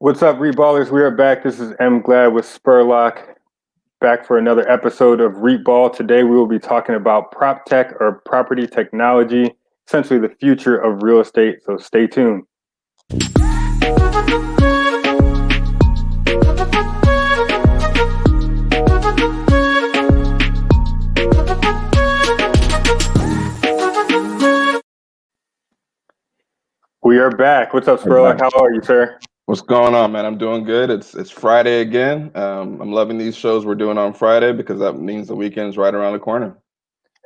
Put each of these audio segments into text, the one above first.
What's up, REIT Ballers? We are back. This is M. Glad with Spurlock, back for another episode of REIT Ball. Today, we will be talking about PropTech or property technology, essentially the future of real estate. So stay tuned. We are back. What's up, Spurlock? How are you, sir? What's going on, man? I'm doing good. It's Friday again. I'm loving these shows we're doing on Friday because that means the weekend's right around the corner.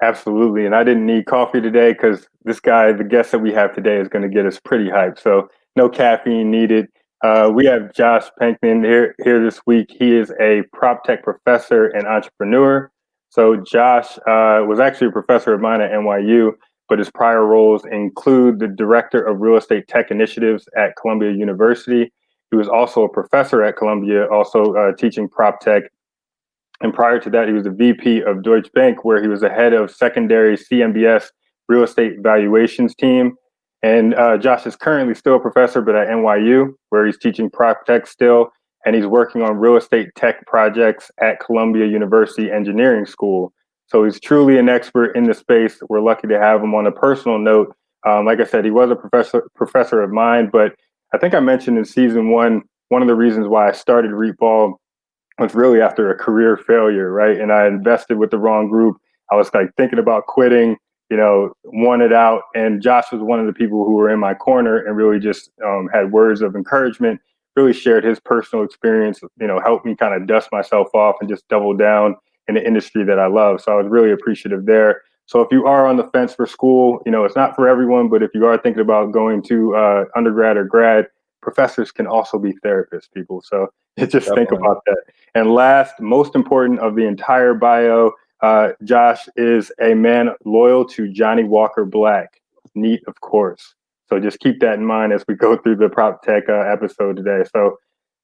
Absolutely. And I didn't need coffee today because this guy, the guest that we have today, is going to get us pretty hyped. So no caffeine needed. We have Josh Panknin here this week. He is a PropTech professor and entrepreneur. So Josh was actually a professor of mine at NYU, but his prior roles include the director of real estate tech initiatives at Columbia University. He was also a professor at Columbia, also teaching PropTech. And prior to that, he was the VP of Deutsche Bank, where he was the head of secondary CMBS real estate valuations team. And Josh is currently still a professor, but at NYU, where he's teaching PropTech still. And he's working on real estate tech projects at Columbia University Engineering School. So he's truly an expert in the space. We're lucky to have him. On a personal note, like I said, he was a professor of mine, but I think I mentioned in season one of the reasons why I started REIT Ball was really after a career failure, right? And I invested with the wrong group. I was like thinking about quitting, wanted out. And Josh was one of the people who were in my corner and really just had words of encouragement, really shared his personal experience, helped me kind of dust myself off and just double down in the industry that I love. So I was really appreciative there. So if you are on the fence for school, it's not for everyone, but if you are thinking about going to undergrad or grad, professors can also be therapists, people. So just think about that. And last, most important of the entire bio, Josh is a man loyal to Johnny Walker Black. Neat, of course. So just keep that in mind as we go through the PropTech episode today. So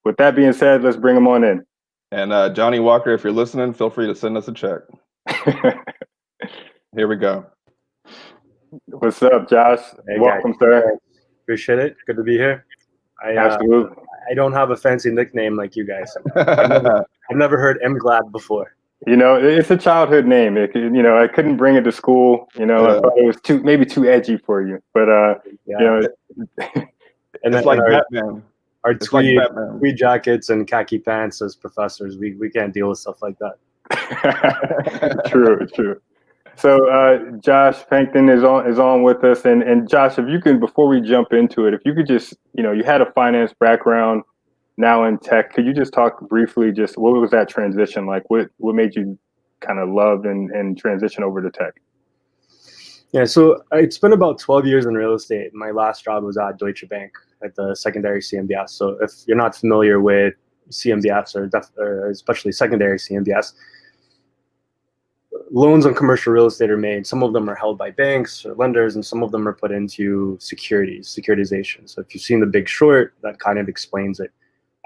with that being said, let's bring him on in. And Johnny Walker, if you're listening, feel free to send us a check. Here we go. What's up, Josh? Hey, welcome, guys. Sir. Appreciate it. Good to be here. Absolutely. I don't have a fancy nickname like you guys. I've never heard M. Glad before. It's a childhood name. I couldn't bring it to school. I thought it was too edgy for you. But and it's like Batman. Our tweed jackets and khaki pants as professors, we can't deal with stuff like that. True. So Josh Panknin is on with us, and Josh, if you can, before we jump into it, if you could just, you had a finance background, now in tech, could you just talk briefly, just what was that transition like? What made you kind of love and transition over to tech? Yeah, so it's been about 12 years in real estate. My last job was at Deutsche Bank at the secondary CMBS. So if you're not familiar with CMBS or especially secondary CMBS, loans on commercial real estate are made. Some of them are held by banks or lenders, and some of them are put into securitization. So if you've seen The Big Short, that kind of explains it.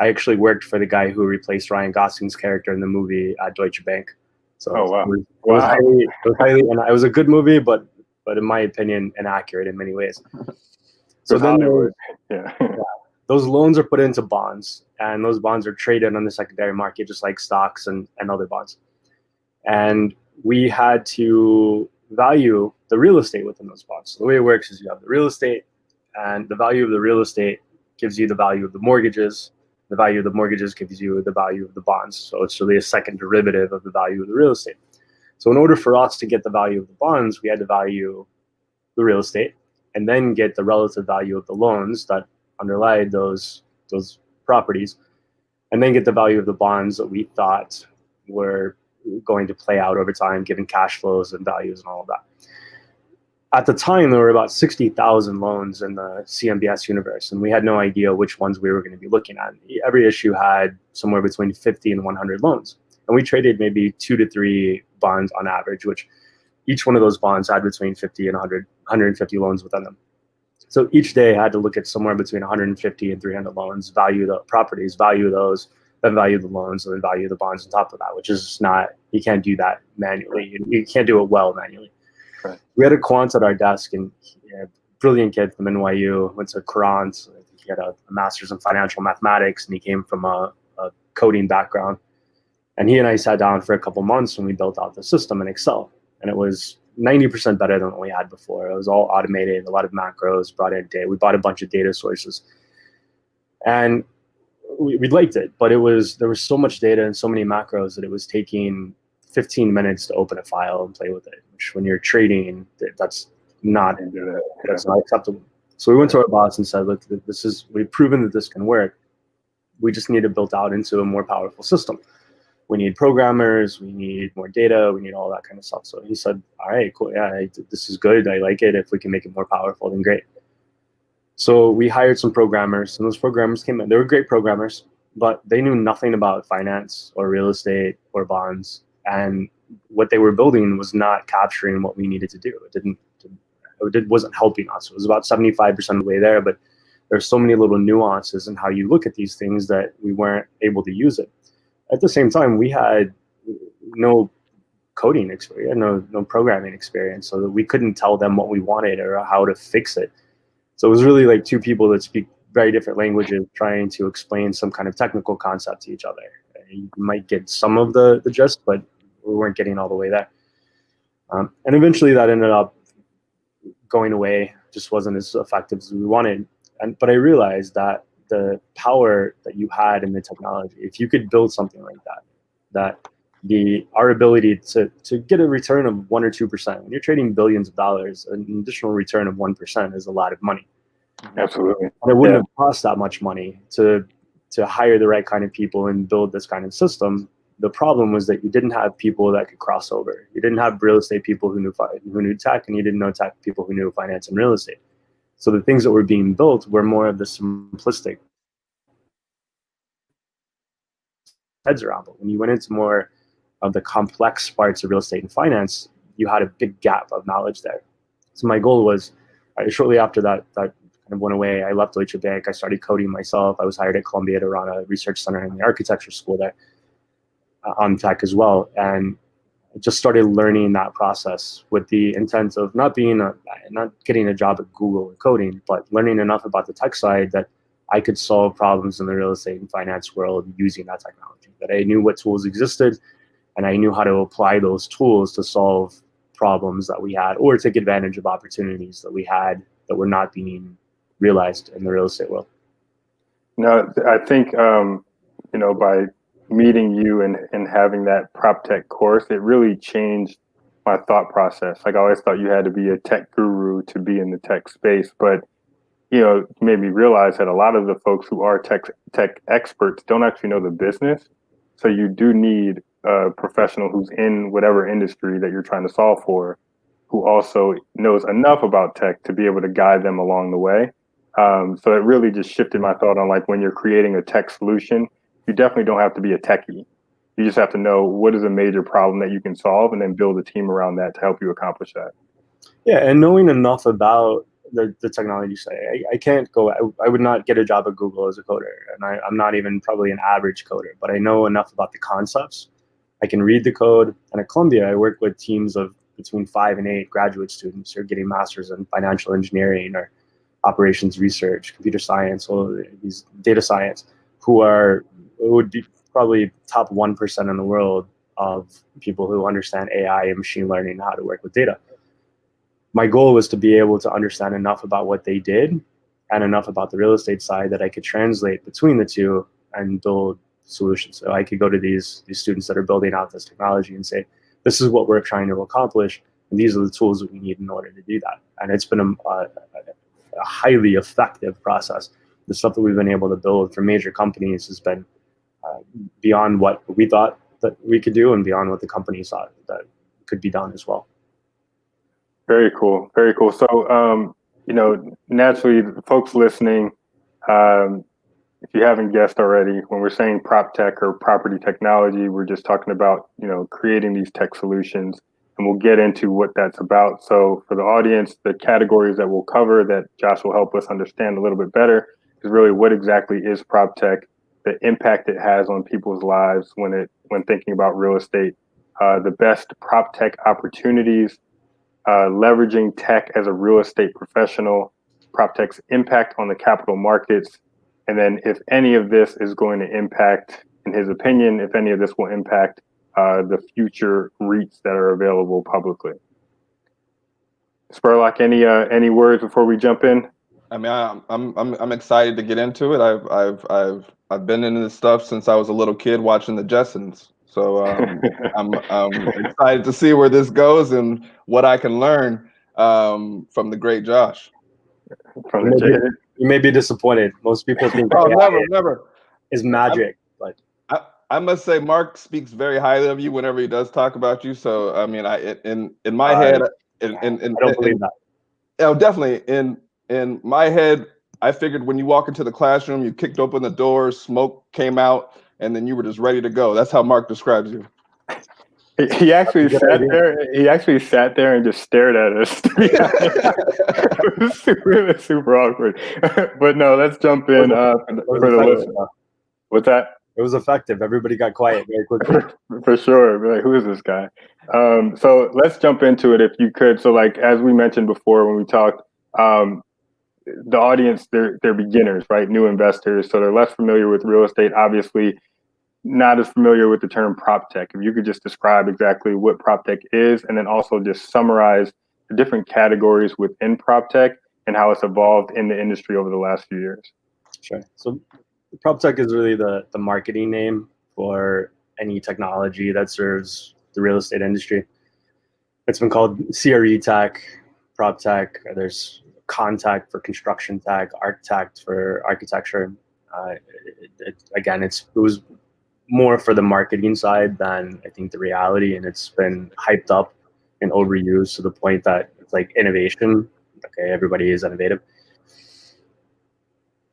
I actually worked for the guy who replaced Ryan Gosling's character in the movie at Deutsche Bank. So it was a good movie, but in my opinion, inaccurate in many ways. So then those loans are put into bonds, and those bonds are traded on the secondary market, just like stocks and other bonds. And we had to value the real estate within those bonds. So the way it works is you have the real estate, and the value of the real estate gives you the value of the mortgages. The value of the mortgages gives you the value of the bonds. So it's really a second derivative of the value of the real estate. So in order for us to get the value of the bonds, we had to value the real estate and then get the relative value of the loans that underlie those properties, and then get the value of the bonds that we thought were going to play out over time, given cash flows and values and all of that. At the time, there were about 60,000 loans in the CMBS universe, and we had no idea which ones we were going to be looking at. Every issue had somewhere between 50 and 100 loans, and we traded maybe 2 to 3 bonds on average, which each one of those bonds had between 50 and 150 loans within them. So each day I had to look at somewhere between 150 and 300 loans, value the properties, value those, then value the loans, and then value the bonds on top of that, which is just not, you can't do that manually. You can't do it well manually. Right. We had a quant at our desk, and brilliant kid from NYU, went to Courant. He had a master's in financial mathematics, and he came from a coding background. And he and I sat down for a couple months and we built out the system in Excel. And it was 90% better than what we had before. It was all automated, a lot of macros, brought in data. We bought a bunch of data sources. And we liked it, but there was so much data and so many macros that it was taking 15 minutes to open a file and play with it, which when you're trading, that's not acceptable. So we went to our boss and said, look, we've proven that this can work. We just need to build out into a more powerful system. We need programmers, we need more data, we need all that kind of stuff. So he said, all right, cool. Yeah, this is good. I like it. If we can make it more powerful, then great. So we hired some programmers, and those programmers came in. They were great programmers, but they knew nothing about finance or real estate or bonds. And what they were building was not capturing what we needed to do. It wasn't helping us. It was about 75% of the way there, but there's so many little nuances in how you look at these things that we weren't able to use it. At the same time, we had no coding experience, no programming experience, so that we couldn't tell them what we wanted or how to fix it. So it was really like two people that speak very different languages trying to explain some kind of technical concept to each other. You might get some of the gist, but we weren't getting all the way there. And eventually that ended up going away, just wasn't as effective as we wanted. But I realized that the power that you had in the technology, if you could build something like that our ability to get a return of 1 or 2%, when you're trading billions of dollars, an additional return of 1% is a lot of money. Absolutely. And it wouldn't have cost that much money to hire the right kind of people and build this kind of system. The problem was that you didn't have people that could cross over. You didn't have real estate people who knew tech, and you didn't know tech people who knew finance and real estate. So the things that were being built were more of the simplistic heads around. But when you went into more of the complex parts of real estate and finance, you had a big gap of knowledge there. So my goal was, shortly after that kind of went away, I left Deutsche Bank. I started coding myself. I was hired at Columbia to run a research center in the architecture school there on tech as well. And I just started learning that process with the intent of not getting a job at Google and coding, but learning enough about the tech side that I could solve problems in the real estate and finance world using that technology, that I knew what tools existed and I knew how to apply those tools to solve problems that we had or take advantage of opportunities that we had that were not being realized in the real estate world. No, I think, by meeting you and having that PropTech course, it really changed my thought process. Like I always thought you had to be a tech guru to be in the tech space, but made me realize that a lot of the folks who are tech experts don't actually know the business. So you do need a professional who's in whatever industry that you're trying to solve for, who also knows enough about tech to be able to guide them along the way. So it really just shifted my thought on like when you're creating a tech solution, you definitely don't have to be a techie. You just have to know what is a major problem that you can solve and then build a team around that to help you accomplish that. Yeah, and knowing enough about the technology side. I would not get a job at Google as a coder, and I'm not even probably an average coder, but I know enough about the concepts. I can read the code, and at Columbia, I work with teams of between 5 and 8 graduate students who are getting masters in financial engineering or operations research, computer science, or these data science, who would be probably top 1% in the world of people who understand AI and machine learning and how to work with data. My goal was to be able to understand enough about what they did and enough about the real estate side that I could translate between the two and build solutions. So I could go to these students that are building out this technology and say, this is what we're trying to accomplish, and these are the tools that we need in order to do that. And it's been a highly effective process. The stuff that we've been able to build for major companies has been beyond what we thought that we could do and beyond what the companies thought that could be done as well. Very cool. Very cool. So, naturally, folks listening, if you haven't guessed already, when we're saying prop tech or property technology, we're just talking about, creating these tech solutions, and we'll get into what that's about. So for the audience, the categories that we'll cover that Josh will help us understand a little bit better is really what exactly is prop tech, the impact it has on people's lives when thinking about real estate, the best prop tech opportunities, leveraging tech as a real estate professional, PropTech's impact on the capital markets, and then if any of this is going to impact, in his opinion, if any of this will impact the future REITs that are available publicly. Spurlock, any words before we jump in? I mean, I'm excited to get into it. I've been into this stuff since I was a little kid watching the Jetsons. So I'm excited to see where this goes and what I can learn from the great Josh. You may be disappointed. Most people think never is magic, but I must say Mark speaks very highly of you whenever he does talk about you. So I mean, in my head, I don't believe that. Oh, definitely. In my head, I figured when you walk into the classroom, you kicked open the doors, smoke came out, and then you were just ready to go. That's how Mark describes you. He actually sat there. He actually sat there and just stared at us. It was really super awkward. But no, let's jump in for the listener. What's that? It was effective. Everybody got quiet very quickly. For sure. We're like, who is this guy? So let's jump into it if you could. So like, as we mentioned before when we talked, the audience, they're beginners, right? New investors. So they're less familiar with real estate, obviously not as familiar with the term PropTech. If you could just describe exactly what PropTech is, and then also just summarize the different categories within PropTech and how it's evolved in the industry over the last few years. Sure. So PropTech is really the marketing name for any technology that serves the real estate industry. It's been called CRE tech, PropTech. There's Contech for construction tech, Architect for architecture. It was more for the marketing side than I think the reality, and it's been hyped up and overused to the point that it's like innovation. Okay, everybody is innovative.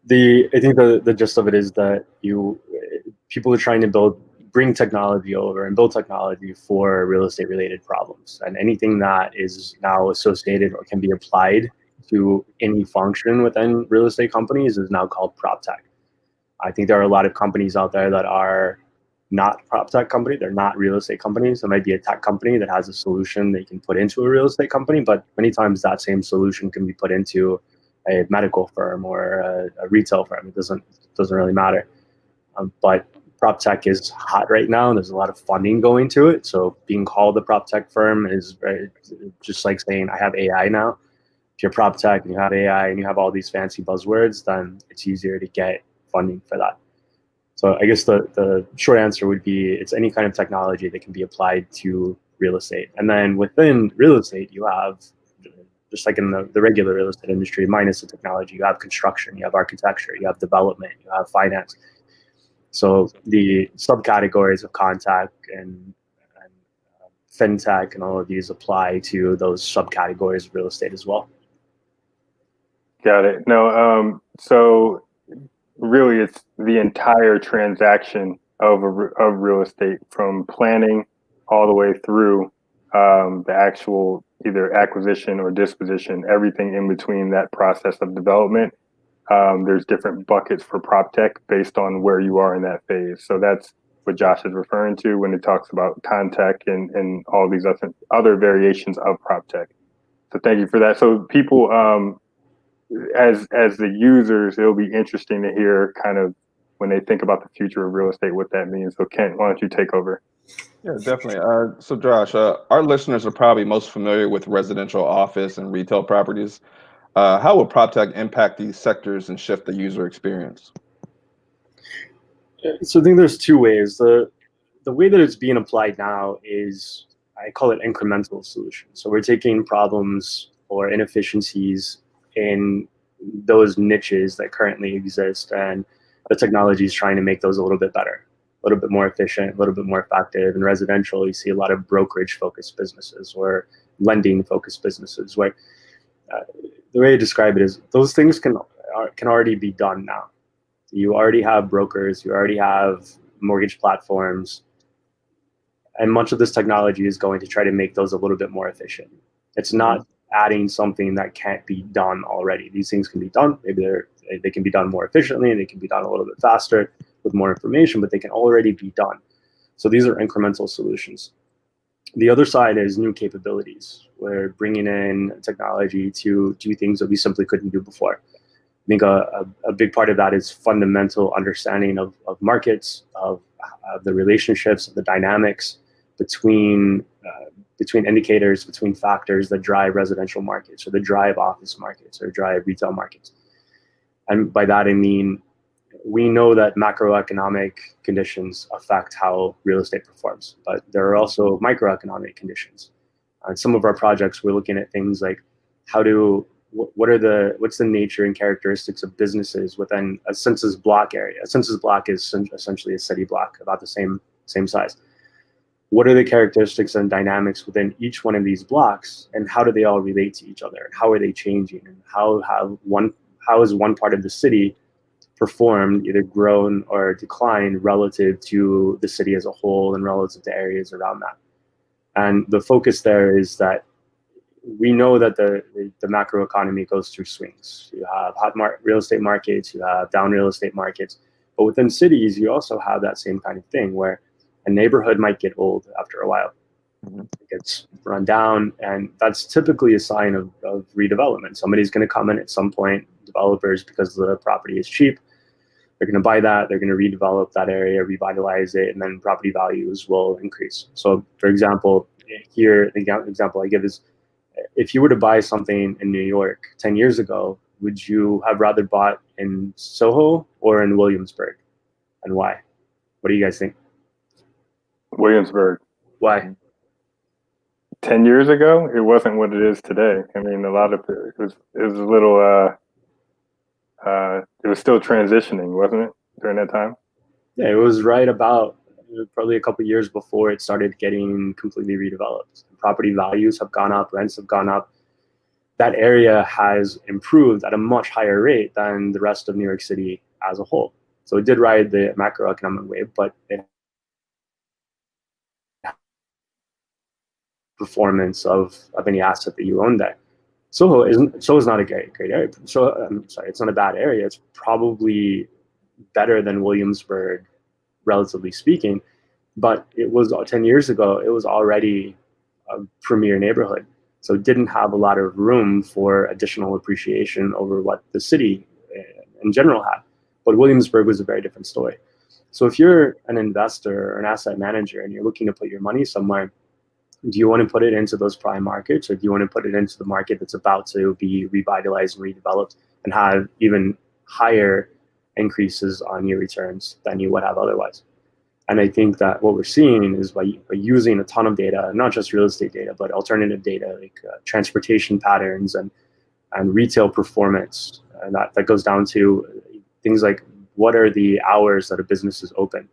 I think the gist of it is that people are trying to bring technology over and build technology for real estate related problems, and anything that is now associated or can be applied to any function within real estate companies is now called PropTech. I think there are a lot of companies out there that are not PropTech company. They're not real estate companies. There might be a tech company that has a solution they can put into a real estate company, but many times that same solution can be put into a medical firm or a retail firm. It doesn't really matter. But PropTech is hot right now, and there's a lot of funding going to it. So being called a PropTech firm is just like saying I have AI now. If you're PropTech and you have AI and you have all these fancy buzzwords, then it's easier to get funding for that. So I guess the short answer would be it's any kind of technology that can be applied to real estate. And then within real estate, you have, just like in the regular real estate industry, minus the technology, you have construction, you have architecture, you have development, you have finance. So the subcategories of Contech and fintech and all of these apply to those subcategories of real estate as well. Got it. No, so really it's the entire transaction of real estate, from planning all the way through the actual either acquisition or disposition, everything in between that process of development. There's different buckets for PropTech based on where you are in that phase. So that's what Josh is referring to when he talks about Contech and all these other variations of PropTech. So thank you for that. So people, as the users, it'll be interesting to hear kind of when they think about the future of real estate, what that means. So Kent, why don't you take over? Yeah, definitely. So Josh, our listeners are probably most familiar with residential office and retail properties. How will PropTech impact these sectors and shift the user experience? So I think there's two ways. The way that it's being applied now is, I call it incremental solutions. So we're taking problems or inefficiencies in those niches that currently exist, and the technology is trying to make those a little bit better, a little bit more efficient, a little bit more effective. In residential, you see a lot of brokerage-focused businesses or lending-focused businesses, where the way I describe it is those things can already be done now. You already have brokers, you already have mortgage platforms, and much of this technology is going to try to make those a little bit more efficient. It's not adding something that can't be done already. These things can be done. Maybe they can be done more efficiently, and they can be done a little bit faster with more information, but they can already be done. So these are incremental solutions. The other side is new capabilities. We're bringing in technology to do things that we simply couldn't do before. I think a big part of that is fundamental understanding of markets, of the relationships, of the dynamics between indicators, between factors that drive residential markets or that drive office markets or drive retail markets. And by that, I mean, we know that macroeconomic conditions affect how real estate performs, but there are also microeconomic conditions. On some of our projects, we're looking at things like what's the nature and characteristics of businesses within a census block area. A census block is essentially a city block about the same size. What are the characteristics and dynamics within each one of these blocks, and how do they all relate to each other? How are they changing, and how is one part of the city performed, either grown or declined relative to the city as a whole and relative to areas around that? And the focus there is that we know that the macroeconomy goes through swings. You have real estate markets, you have down real estate markets, but within cities, you also have that same kind of thing where a neighborhood might get old after a while. It gets run down, and that's typically a sign of redevelopment. Somebody's going to come in at some point, developers, because the property is cheap, they're going to buy that, they're going to redevelop that area, revitalize it, and then property values will increase. So for example, here, the example I give is, if you were to buy something in New York 10 years ago, would you have rather bought in Soho or in Williamsburg? And why? What do you guys think? Williamsburg. Why? 10 years ago, it wasn't what it is today. I mean, a lot of it was a little, it was still transitioning, wasn't it, during that time? Yeah, it was right about probably a couple of years before it started getting completely redeveloped. Property values have gone up, rents have gone up. That area has improved at a much higher rate than the rest of New York City as a whole. So it did ride the macroeconomic wave, but it performance of any asset that you own there. Soho is not a great area. So I'm sorry, it's not a bad area. It's probably better than Williamsburg, relatively speaking. But it was 10 years ago, it was already a premier neighborhood. So it didn't have a lot of room for additional appreciation over what the city in general had. But Williamsburg was a very different story. So if you're an investor or an asset manager and you're looking to put your money somewhere, do you want to put it into those prime markets, or do you want to put it into the market that's about to be revitalized and redeveloped and have even higher increases on your returns than you would have otherwise? And I think that what we're seeing is by using a ton of data, not just real estate data, but alternative data like transportation patterns and retail performance. And that goes down to things like, what are the hours that a business is open?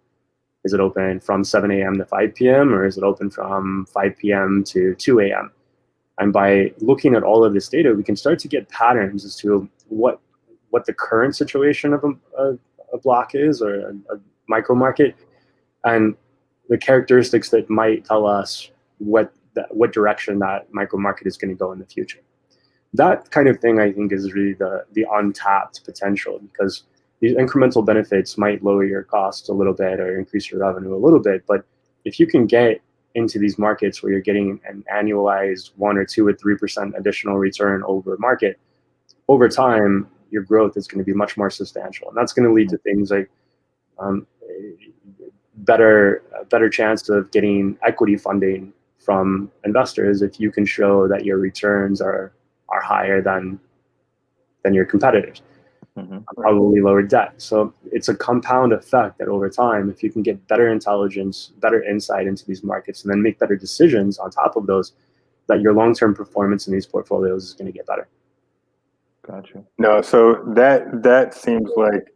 Is it open from 7 a.m. to 5 p.m. or is it open from 5 p.m. to 2 a.m.? And by looking at all of this data, we can start to get patterns as to what the current situation of a block is, or a micro market, and the characteristics that might tell us what direction that micro market is going to go in the future. That kind of thing, I think, is really the untapped potential, because these incremental benefits might lower your costs a little bit or increase your revenue a little bit. But if you can get into these markets where you're getting an annualized 1 or 2 or 3% additional return over market, over time, your growth is going to be much more substantial. And that's going to lead to things like better chance of getting equity funding from investors if you can show that your returns are higher than your competitors. Probably lower debt. So it's a compound effect that over time, if you can get better intelligence, better insight into these markets, and then make better decisions on top of those, that your long-term performance in these portfolios is going to get better. Gotcha. No, so that seems like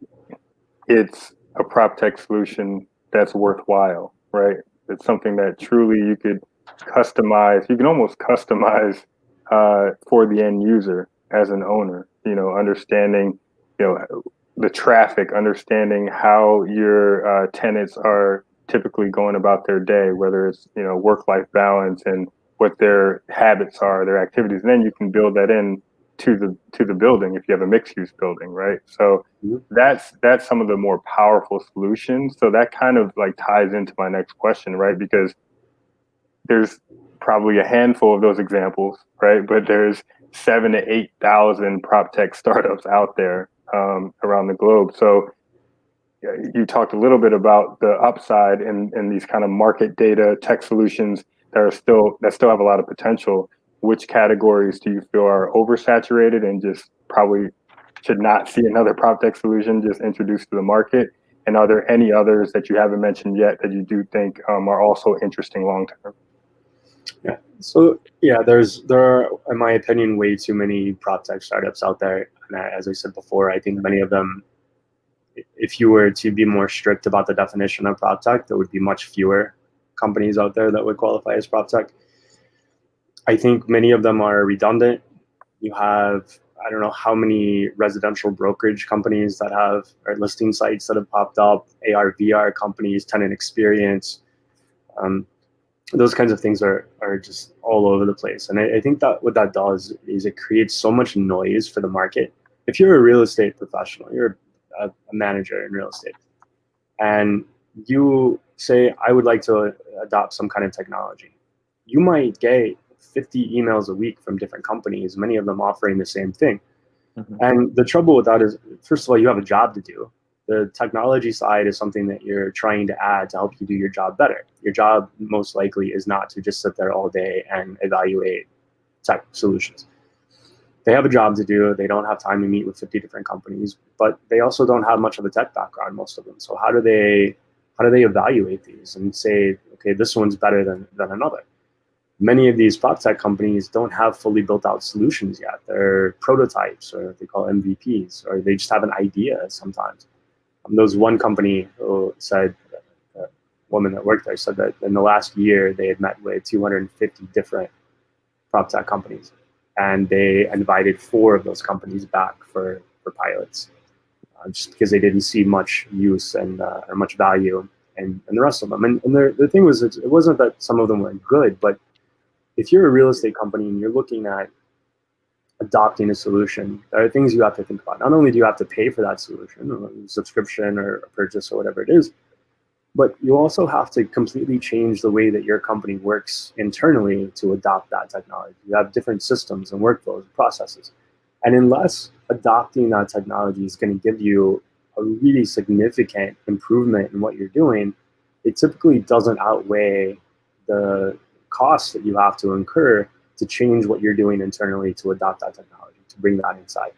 it's a PropTech solution that's worthwhile, right? It's something that truly you could customize. You can almost customize for the end user as an owner. Understanding, the traffic, understanding how your tenants are typically going about their day, whether it's work-life balance and what their habits are, their activities, and then you can build that in to the building if you have a mixed-use building, right? So that's some of the more powerful solutions. So that kind of like ties into my next question, right? Because there's probably a handful of those examples, right? But there's 7,000 to 8,000 prop tech startups out there around the globe. So you talked a little bit about the upside in these kind of market data tech solutions that still have a lot of potential. Which categories do you feel are oversaturated and just probably should not see another prop tech solution just introduced to the market? And are there any others that you haven't mentioned yet that you do think are also interesting long term? Yeah. So yeah, there are, in my opinion, way too many prop tech startups out there. And as I said before, I think many of them, if you were to be more strict about the definition of prop tech, there would be much fewer companies out there that would qualify as prop tech. I think many of them are redundant. You have, I don't know how many residential brokerage companies that have, or listing sites that have popped up, AR, VR companies, tenant experience. Those kinds of things are just all over the place. And I think that what that does is it creates so much noise for the market. If you're a real estate professional, you're a manager in real estate, and you say, I would like to adopt some kind of technology, you might get 50 emails a week from different companies, many of them offering the same thing. Mm-hmm. And the trouble with that is, first of all, you have a job to do. The technology side is something that you're trying to add to help you do your job better. Your job most likely is not to just sit there all day and evaluate tech solutions. They have a job to do. They don't have time to meet with 50 different companies, but they also don't have much of a tech background, most of them. So how do they evaluate these and say, okay, this one's better than another? Many of these prop tech companies don't have fully built out solutions yet. They're prototypes, or they call MVPs, or they just have an idea sometimes. There was one company who said, a woman that worked there said that in the last year they had met with 250 different prop tech companies, and they invited 4 of those companies back for pilots, just because they didn't see much use and or much value in the rest of them. And the thing was, it wasn't that some of them weren't good, but if you're a real estate company and you're looking at adopting a solution, there are things you have to think about. Not only do you have to pay for that solution, or subscription or a purchase or whatever it is, but you also have to completely change the way that your company works internally to adopt that technology. You have different systems and workflows and processes. And unless adopting that technology is going to give you a really significant improvement in what you're doing, it typically doesn't outweigh the costs that you have to incur to change what you're doing internally to adopt that technology, to bring that inside.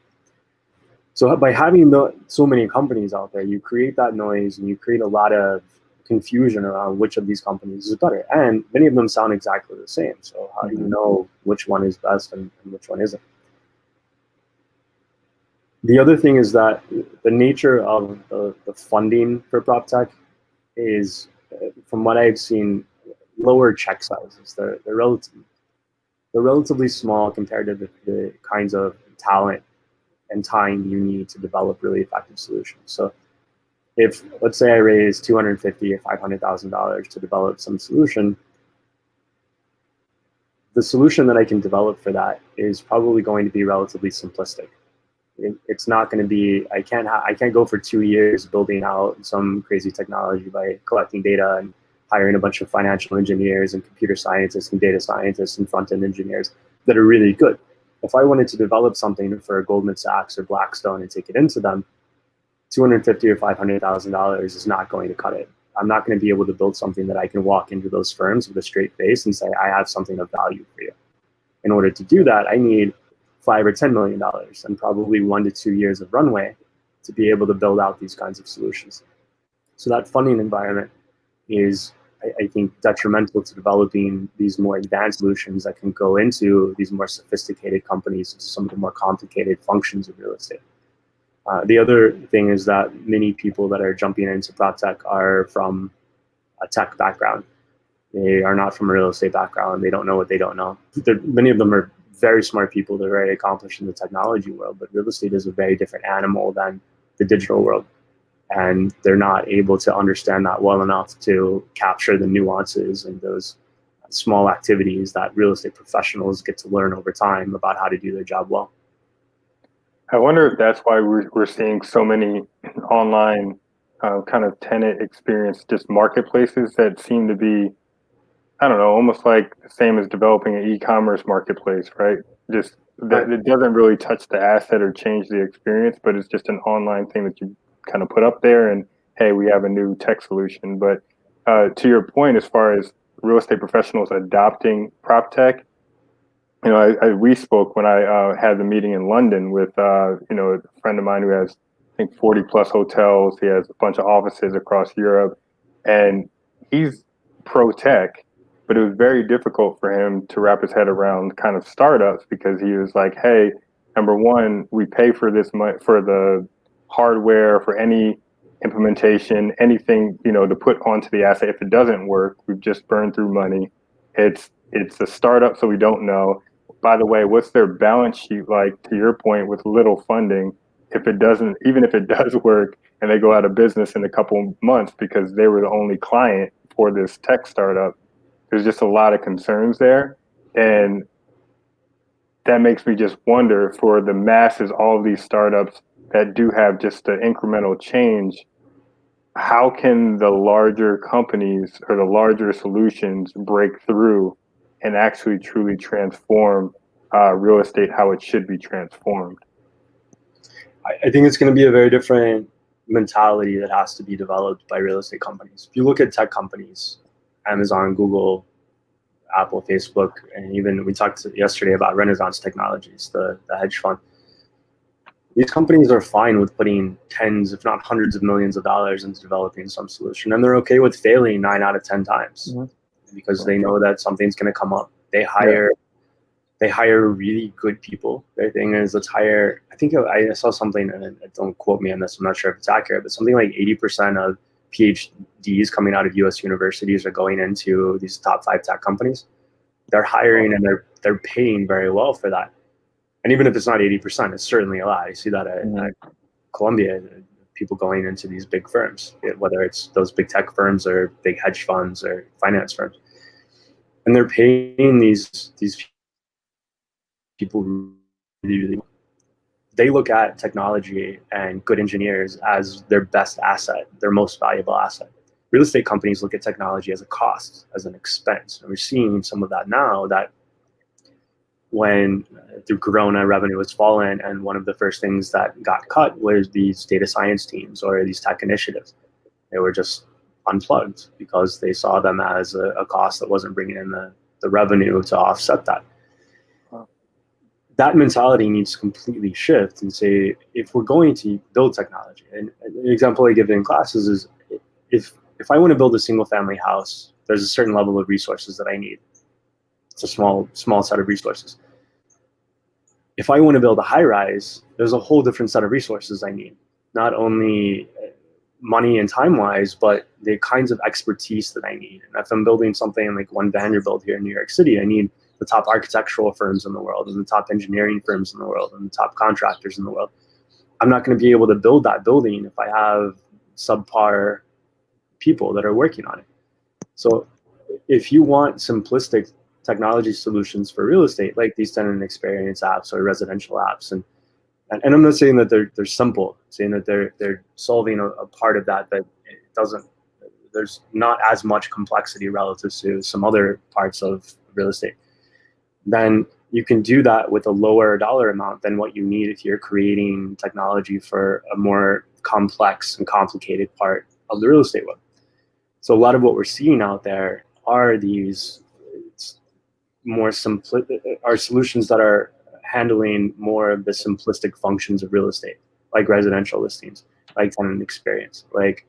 So by having so many companies out there, you create that noise and you create a lot of confusion around which of these companies is better. And many of them sound exactly the same. So how do you know which one is best and which one isn't? The other thing is that the nature of the funding for PropTech is, from what I've seen, lower check sizes. They're relatively small compared to the kinds of talent and time you need to develop really effective solutions. So if, let's say I raise $250,000 or $500,000 to develop some solution, the solution that I can develop for that is probably going to be relatively simplistic. It's not going to be, I can't go for 2 years building out some crazy technology by collecting data and hiring a bunch of financial engineers and computer scientists and data scientists and front-end engineers that are really good. If I wanted to develop something for Goldman Sachs or Blackstone and take it into them, $250,000 or $500,000 is not going to cut it. I'm not going to be able to build something that I can walk into those firms with a straight face and say, I have something of value for you. In order to do that, I need $5 or $10 million and probably 1 to 2 years of runway to be able to build out these kinds of solutions. So that funding environment is, I think, detrimental to developing these more advanced solutions that can go into these more sophisticated companies, some of the more complicated functions of real estate. The other thing is that many people that are jumping into PropTech are from a tech background. They are not from a real estate background. They don't know what they don't know. Many of them are very smart people. They're very accomplished in the technology world, but real estate is a very different animal than the digital world. And they're not able to understand that well enough to capture the nuances and those small activities that real estate professionals get to learn over time about how to do their job well. I wonder if that's why we're seeing so many online kind of tenant experience, just marketplaces that seem to be I don't know, almost like the same as developing an e-commerce marketplace, right? Just that it doesn't really touch the asset or change the experience, but it's just an online thing that you kind of put up there and hey, we have a new tech solution. But to your point, as far as real estate professionals adopting prop tech, you know, we spoke when I had the meeting in London with, you know, a friend of mine who has, I think, 40 plus hotels. He has a bunch of offices across Europe, and he's pro tech, but it was very difficult for him to wrap his head around kind of startups because he was like, hey, number one, we pay for this for the hardware, for any implementation, anything, you know, to put onto the asset. If it doesn't work, we've just burned through money. It's a startup, so we don't know. By the way, what's their balance sheet like, to your point, with little funding? If it doesn't, even if it does work and they go out of business in a couple months because they were the only client for this tech startup, there's just a lot of concerns there. And that makes me just wonder for the masses, all of these startups that do have just the incremental change, how can the larger companies or the larger solutions break through and actually truly transform real estate how it should be transformed? I think it's going to be a very different mentality that has to be developed by real estate companies. If you look at tech companies, Amazon, Google, Apple, Facebook, and even we talked yesterday about Renaissance Technologies, the hedge fund. These companies are fine with putting tens, if not hundreds of millions of dollars into developing some solution. And they're okay with failing 9 out of 10 times because they know that something's going to come up. They hire really good people. Their thing is, let's hire, I think I saw something, and don't quote me on this, I'm not sure if it's accurate, but something like 80% of PhDs coming out of US universities are going into these top 5 tech companies. They're hiring and they're paying very well for that. And even if it's not 80%, it's certainly a lot. I see that at Columbia, people going into these big firms, whether it's those big tech firms or big hedge funds or finance firms. And they're paying these people really, they look at technology and good engineers as their best asset, their most valuable asset. Real estate companies look at technology as a cost, as an expense. And we're seeing some of that now, that when through Corona revenue has fallen, and one of the first things that got cut was these data science teams or these tech initiatives. They were just unplugged because they saw them as a cost that wasn't bringing in the revenue to offset that. That mentality needs to completely shift and say, if we're going to build technology, and an example I give in classes is, if I want to build a single family house, there's a certain level of resources that I need. It's a small set of resources. If I want to build a high rise, there's a whole different set of resources I need. Not only money and time wise, but the kinds of expertise that I need. And if I'm building something like One Vanderbilt here in New York City, I need the top architectural firms in the world, and the top engineering firms in the world, and the top contractors in the world. I'm not going to be able to build that building if I have subpar people that are working on it. So if you want simplistic technology solutions for real estate, like these tenant experience apps or residential apps, and I'm not saying that they're simple, I'm saying that they're solving a part of that it doesn't, there's not as much complexity relative to some other parts of real estate, then you can do that with a lower dollar amount than what you need if you're creating technology for a more complex and complicated part of the real estate web. So a lot of what we're seeing out there are these more are solutions that are handling more of the simplistic functions of real estate, like residential listings, like tenant experience, like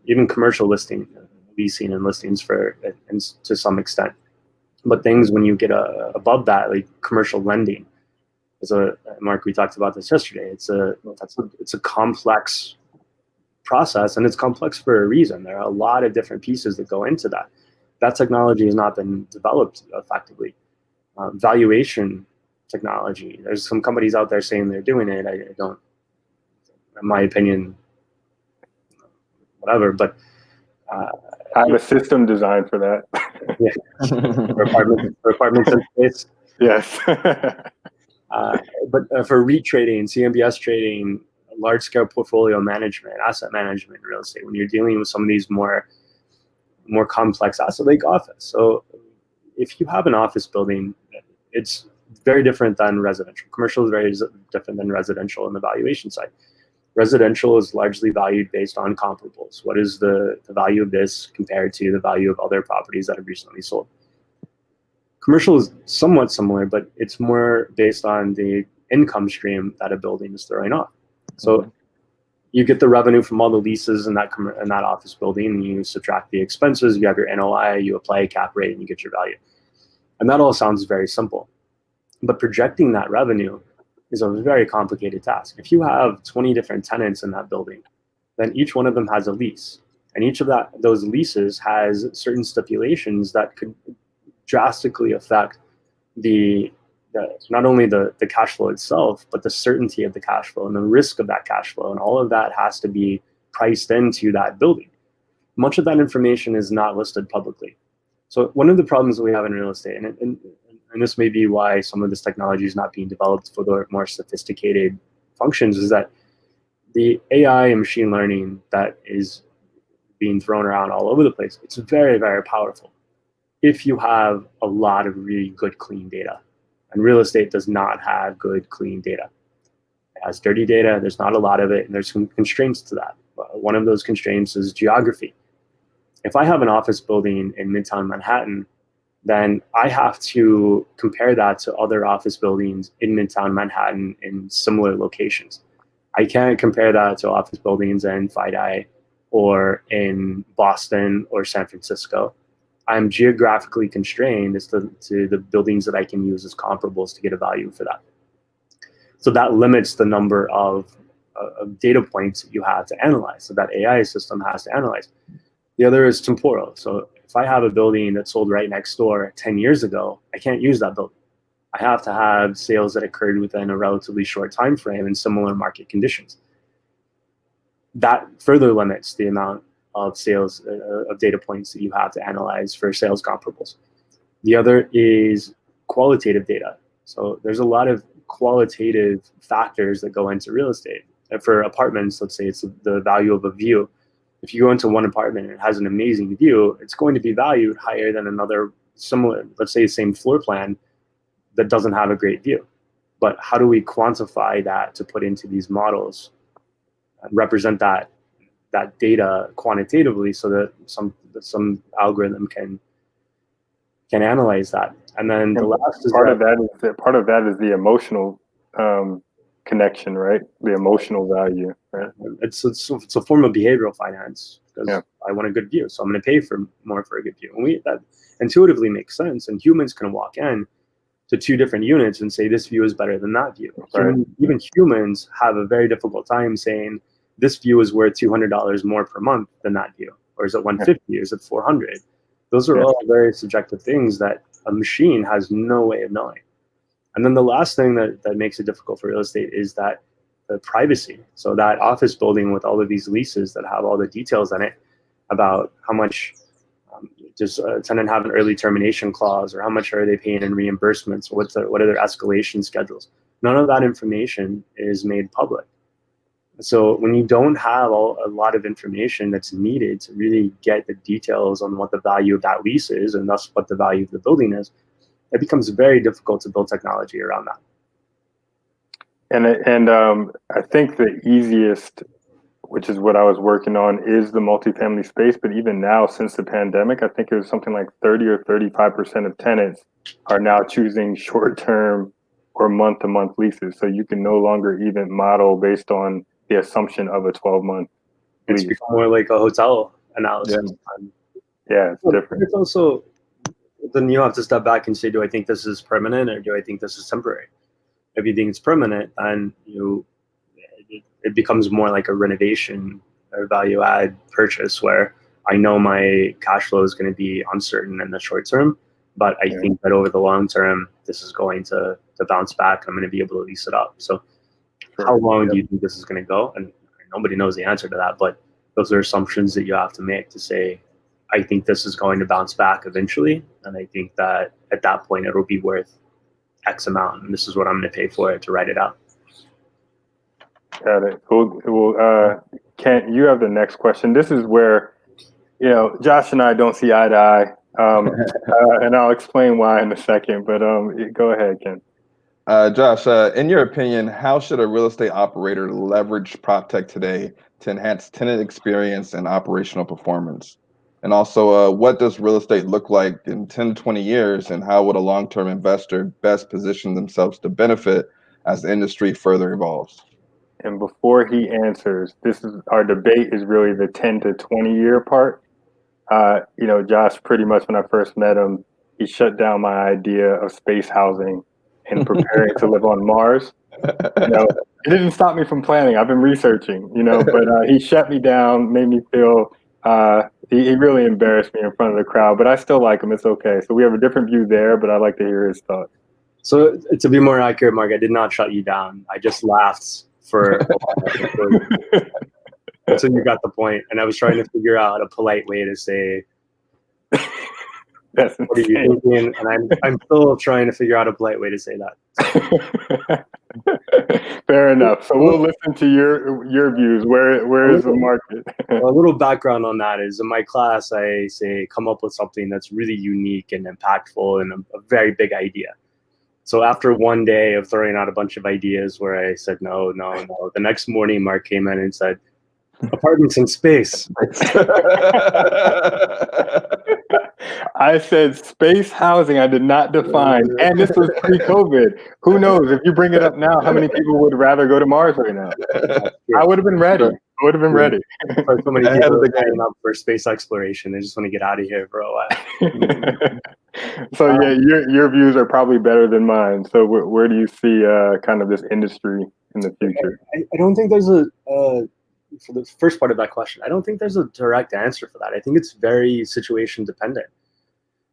even commercial leasing and listings and to some extent. But things when you get above that, like commercial lending, Mark, we talked about this yesterday. It's a complex process, and it's complex for a reason. There are a lot of different pieces that go into that. That technology has not been developed effectively. Valuation technology. There's some companies out there saying they're doing it. I don't, in my opinion, whatever. But I have a system designed for that. Yeah, for apartments in space. Yes. But for REIT trading, CMBS trading, large-scale portfolio management, asset management, real estate, when you're dealing with some of these more more complex asset like office. So if you have an office building, it's very different than residential. Commercial is very different than residential on the valuation side. Residential is largely valued based on comparables. What is the value of this compared to the value of other properties that have recently sold? Commercial is somewhat similar, but it's more based on the income stream that a building is throwing off. So you get the revenue from all the leases in that office building, and you subtract the expenses, you have your NOI, you apply a cap rate, and you get your value. And that all sounds very simple. But projecting that revenue is a very complicated task. If you have 20 different tenants in that building, then each one of them has a lease. And each of those leases has certain stipulations that could drastically affect not only the cash flow itself, but the certainty of the cash flow and the risk of that cash flow. And all of that has to be priced into that building. Much of that information is not listed publicly. So one of the problems that we have in real estate, and this may be why some of this technology is not being developed for the more sophisticated functions, is that the AI and machine learning that is being thrown around all over the place, it's very, very powerful if you have a lot of really good, clean data. And real estate does not have good, clean data. It has dirty data, there's not a lot of it, and there's some constraints to that. One of those constraints is geography. If I have an office building in Midtown Manhattan, then I have to compare that to other office buildings in Midtown Manhattan in similar locations. I can't compare that to office buildings in FiDi or in Boston or San Francisco. I'm geographically constrained as to the buildings that I can use as comparables to get a value for that. So that limits the number of data points that you have to analyze, so that AI system has to analyze. The other is temporal. So if I have a building that sold right next door 10 years ago, I can't use that building. I have to have sales that occurred within a relatively short time frame in similar market conditions. That further limits the amount of sales of data points that you have to analyze for sales comparables. The other is qualitative data. So there's a lot of qualitative factors that go into real estate. And for apartments, let's say it's the value of a view. If you go into one apartment and it has an amazing view, it's going to be valued higher than another similar, let's say the same floor plan that doesn't have a great view. But how do we quantify that to put into these models and represent that data quantitatively so that some algorithm can analyze that? And then the last is part of that is the emotional connection, right? The emotional value, right? It's a form of behavioral finance because I want a good view, so I'm going to pay more for a good view. And that intuitively makes sense. And humans can walk in to two different units and say this view is better than that view. Right. Even humans have a very difficult time saying this view is worth $200 more per month than that view, or is it 150? Is it 400? Those are all very subjective things that a machine has no way of knowing. And then the last thing that makes it difficult for real estate is that the privacy. So that office building with all of these leases that have all the details in it about how much does a tenant have an early termination clause, or how much are they paying in reimbursements, what are their escalation schedules. None of that information is made public. So when you don't have a lot of information that's needed to really get the details on what the value of that lease is, and thus what the value of the building is, it becomes very difficult to build technology around that. And I think the easiest, which is what I was working on, is the multifamily space. But even now, since the pandemic, I think it was something like 30 or 35% of tenants are now choosing short-term or month-to-month leases. So you can no longer even model based on the assumption of a 12-month lease. It's become more like a hotel analysis. Yeah, it's different. It's also, then you have to step back and say, do I think this is permanent or do I think this is temporary? If you think it's permanent, then it becomes more like a renovation or value add purchase where I know my cash flow is going to be uncertain in the short term, but I think that over the long term, this is going to bounce back. I'm going to be able to lease it up. So how long do you think this is going to go? And nobody knows the answer to that, but those are assumptions that you have to make to say, I think this is going to bounce back eventually. And I think that at that point, it'll be worth X amount. And this is what I'm going to pay for it to write it out. Got it. Well, Kent, you have the next question. This is where Josh and I don't see eye to eye, and I'll explain why in a second. But go ahead, Ken. Josh, in your opinion, how should a real estate operator leverage PropTech today to enhance tenant experience and operational performance? And also, what does real estate look like in 10 to 20 years, and how would a long-term investor best position themselves to benefit as the industry further evolves? And before he answers, our debate is really the 10 to 20 year part. Josh, pretty much when I first met him, he shut down my idea of space housing and preparing to live on Mars. It didn't stop me from planning. I've been researching, but he shut me down, made me feel, he really embarrassed me in front of the crowd, but I still like him. It's okay. So we have a different view there, but I'd like to hear his thoughts. So to be more accurate, Mark, I did not shut you down. I just laughed for a while until you got the point, and I was trying to figure out a polite way to say, "That's what are you thinking?" And I'm still trying to figure out a polite way to say that. Fair enough. So we'll listen to your views. Where is the market? A little background on that is in my class, I say come up with something that's really unique and impactful and a very big idea. So after one day of throwing out a bunch of ideas where I said, no, the next morning Mark came in and said, apartments in space. I said space housing. I did not define. And this was pre-COVID. Who knows? If you bring it up now, how many people would rather go to Mars right now? I would have been ready. I would have been ready. So many people are signing up for space exploration. They just want to get out of here, bro. So yeah, your views are probably better than mine. So where do you see kind of this industry in the future? I don't think there's for the first part of that question, I don't think there's a direct answer for that. I think it's very situation dependent.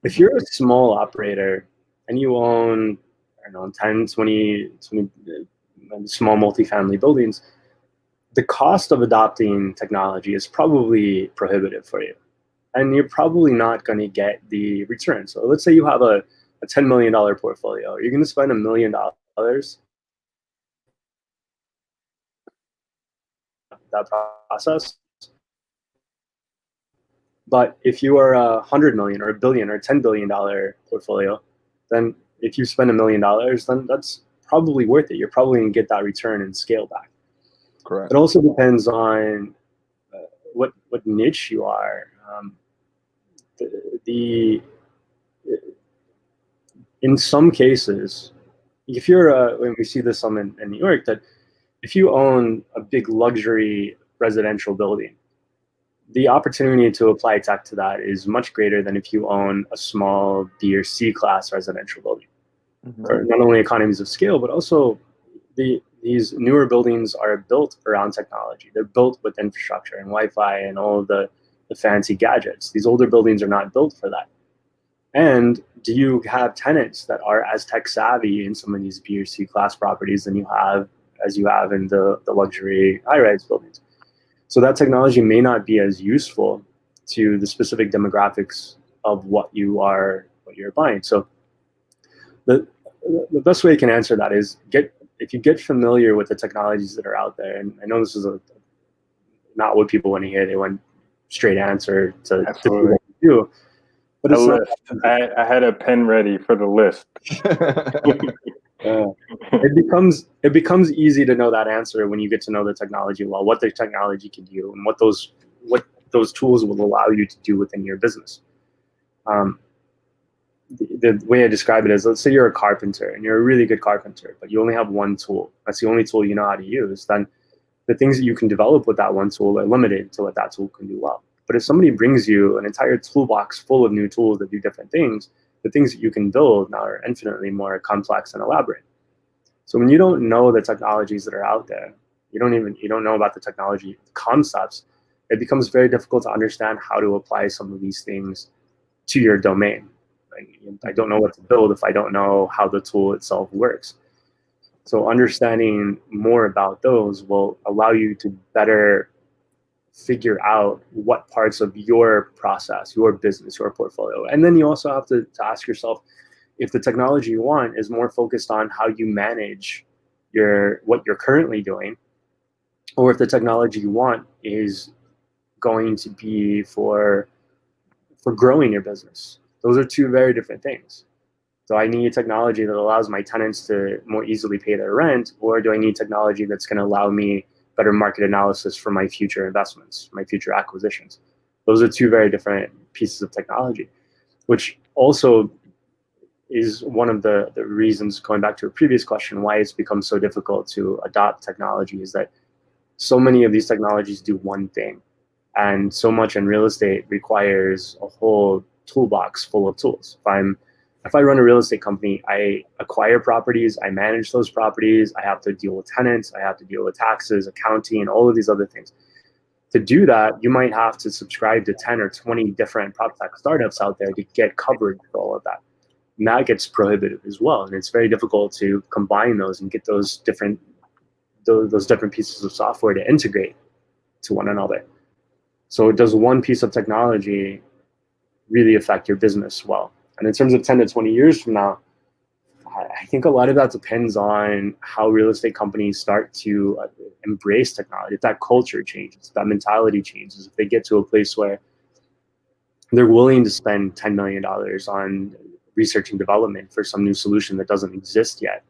If you're a small operator and you own, 10, 20 small multifamily buildings, the cost of adopting technology is probably prohibitive for you. And you're probably not going to get the return. So let's say you have a $10 million portfolio. You're going to spend $1 million that process. But if you are a 100 million or a billion or $10 billion portfolio, then if you spend $1 million, then that's probably worth it. You're probably going to get that return and scale back. Correct. It also depends on what niche you are. In some cases, if you're when we see this some in New York, that if you own a big luxury residential building, the opportunity to apply tech to that is much greater than if you own a small B or C class residential building. For not only economies of scale, but also these newer buildings are built around technology. They're built with infrastructure and Wi-Fi and all of the fancy gadgets. These older buildings are not built for that. And do you have tenants that are as tech savvy in some of these B or C class properties than you have in the luxury high-rise buildings? So that technology may not be as useful to the specific demographics of what you're buying. So the best way you can answer that is if you get familiar with the technologies that are out there, and I know this is not what people want to hear. They want straight answer to what you do. But it's list. I had a pen ready for the list. It becomes easy to know that answer when you get to know the technology well, what the technology can do, and what those tools will allow you to do within your business. The way I describe it is, let's say you're a carpenter and you're a really good carpenter, but you only have one tool. That's the only tool you know how to use. Then the things that you can develop with that one tool are limited to what that tool can do well. But if somebody brings you an entire toolbox full of new tools that do different things, the things that you can build now are infinitely more complex and elaborate. So when you don't know the technologies that are out there, you don't know about the technology concepts, it becomes very difficult to understand how to apply some of these things to your domain. I don't know what to build if I don't know how the tool itself works. So understanding more about those will allow you to better figure out what parts of your process, your business, your portfolio. And then you also have to ask yourself if the technology you want is more focused on how you manage what you're currently doing, or if the technology you want is going to be for for growing your business. Those are two very different things. Do I need technology that allows my tenants to more easily pay their rent, or do I need technology that's going to allow me better market analysis for my future investments, my future acquisitions? Those are two very different pieces of technology, which also is one of the reasons, going back to a previous question, why it's become so difficult to adopt technology, is that so many of these technologies do one thing. And so much in real estate requires a whole toolbox full of tools. If I run a real estate company, I acquire properties, I manage those properties, I have to deal with tenants, I have to deal with taxes, accounting, and all of these other things. To do that, you might have to subscribe to 10 or 20 different PropTech startups out there to get covered for all of that. And that gets prohibitive as well. And it's very difficult to combine those and get those different pieces of software to integrate to one another. So does one piece of technology really affect your business well? And in terms of 10 to 20 years from now, I think a lot of that depends on how real estate companies start to embrace technology. If that culture changes, if that mentality changes, if they get to a place where they're willing to spend $10 million on research and development for some new solution that doesn't exist yet.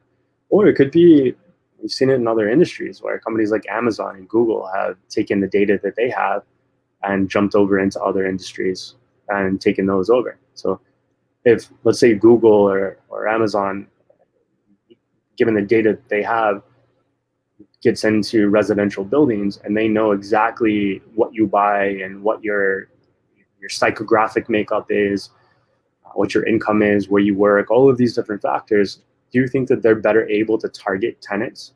Or it could be, we've seen it in other industries where companies like Amazon and Google have taken the data that they have and jumped over into other industries and taken those over. So if, let's say, Google or Amazon, given the data that they have, gets into residential buildings and they know exactly what you buy and what your psychographic makeup is, what your income is, where you work, all of these different factors, do you think that they're better able to target tenants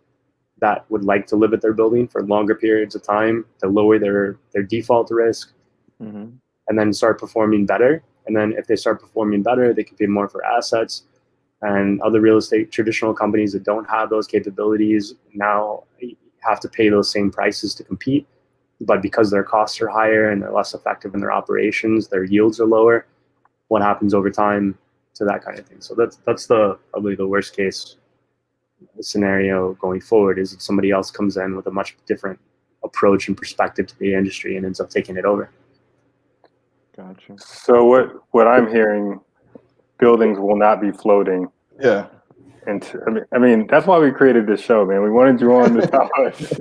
that would like to live at their building for longer periods of time to lower their default risk, and then start performing better? And then if they start performing better, they can pay more for assets. And other real estate traditional companies that don't have those capabilities now have to pay those same prices to compete. But because their costs are higher and they're less effective in their operations, their yields are lower. What happens over time to that kind of thing? So that's probably the worst case scenario going forward, is that somebody else comes in with a much different approach and perspective to the industry and ends up taking it over. Gotcha. So what I'm hearing, buildings will not be floating. Yeah. And I mean, that's why we created this show, man. We wanted you on to tell us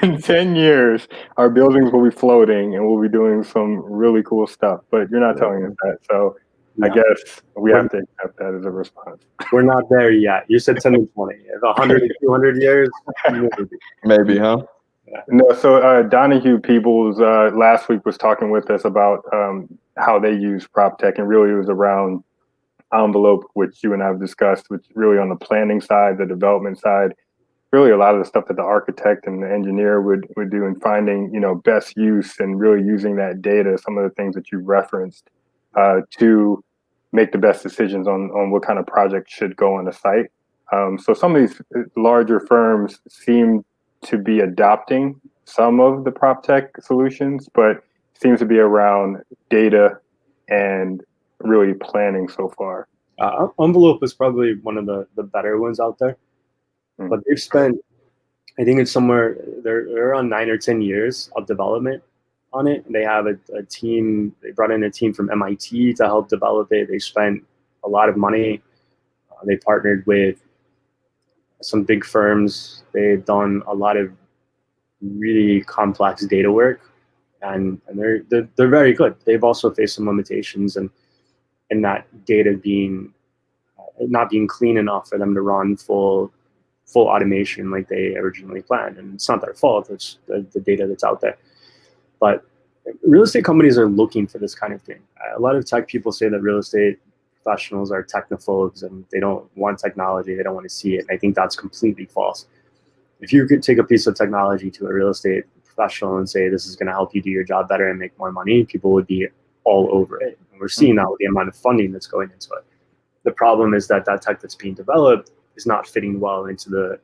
in 10 years, our buildings will be floating and we'll be doing some really cool stuff. But you're not telling us that. So I guess we have to accept that as a response. We're not there yet. You said 10 to 20. If 100 to 200 years, maybe, huh? Yeah. No, so Donahue Peebles last week was talking with us about how they use PropTech, and really it was around envelope, which you and I have discussed, which really on the planning side, the development side, really a lot of the stuff that the architect and the engineer would do in finding, best use and really using that data, some of the things that you referenced, to make the best decisions on what kind of project should go on the site. So some of these larger firms seem to be adopting some of the PropTech solutions, but seems to be around data and really planning so far. Envelope is probably one of the better ones out there, but they've spent, I think it's somewhere, they're around 9 or 10 years of development on it. They have a team, they brought in a team from MIT to help develop it. They spent a lot of money. They partnered with some big firms. They've done a lot of really complex data work, and they're very good. They've also faced some limitations in that data being not being clean enough for them to run full automation like they originally planned. And it's not their fault, it's the data that's out there. But real estate companies are looking for this kind of thing. A lot of tech people say that real estate professionals are technophobes and they don't want technology, they don't want to see it. And I think that's completely false. If you could take a piece of technology to a real estate professional and say, this is going to help you do your job better and make more money, people would be all over it. And we're seeing that with the amount of funding that's going into it. The problem is that tech that's being developed is not fitting well into the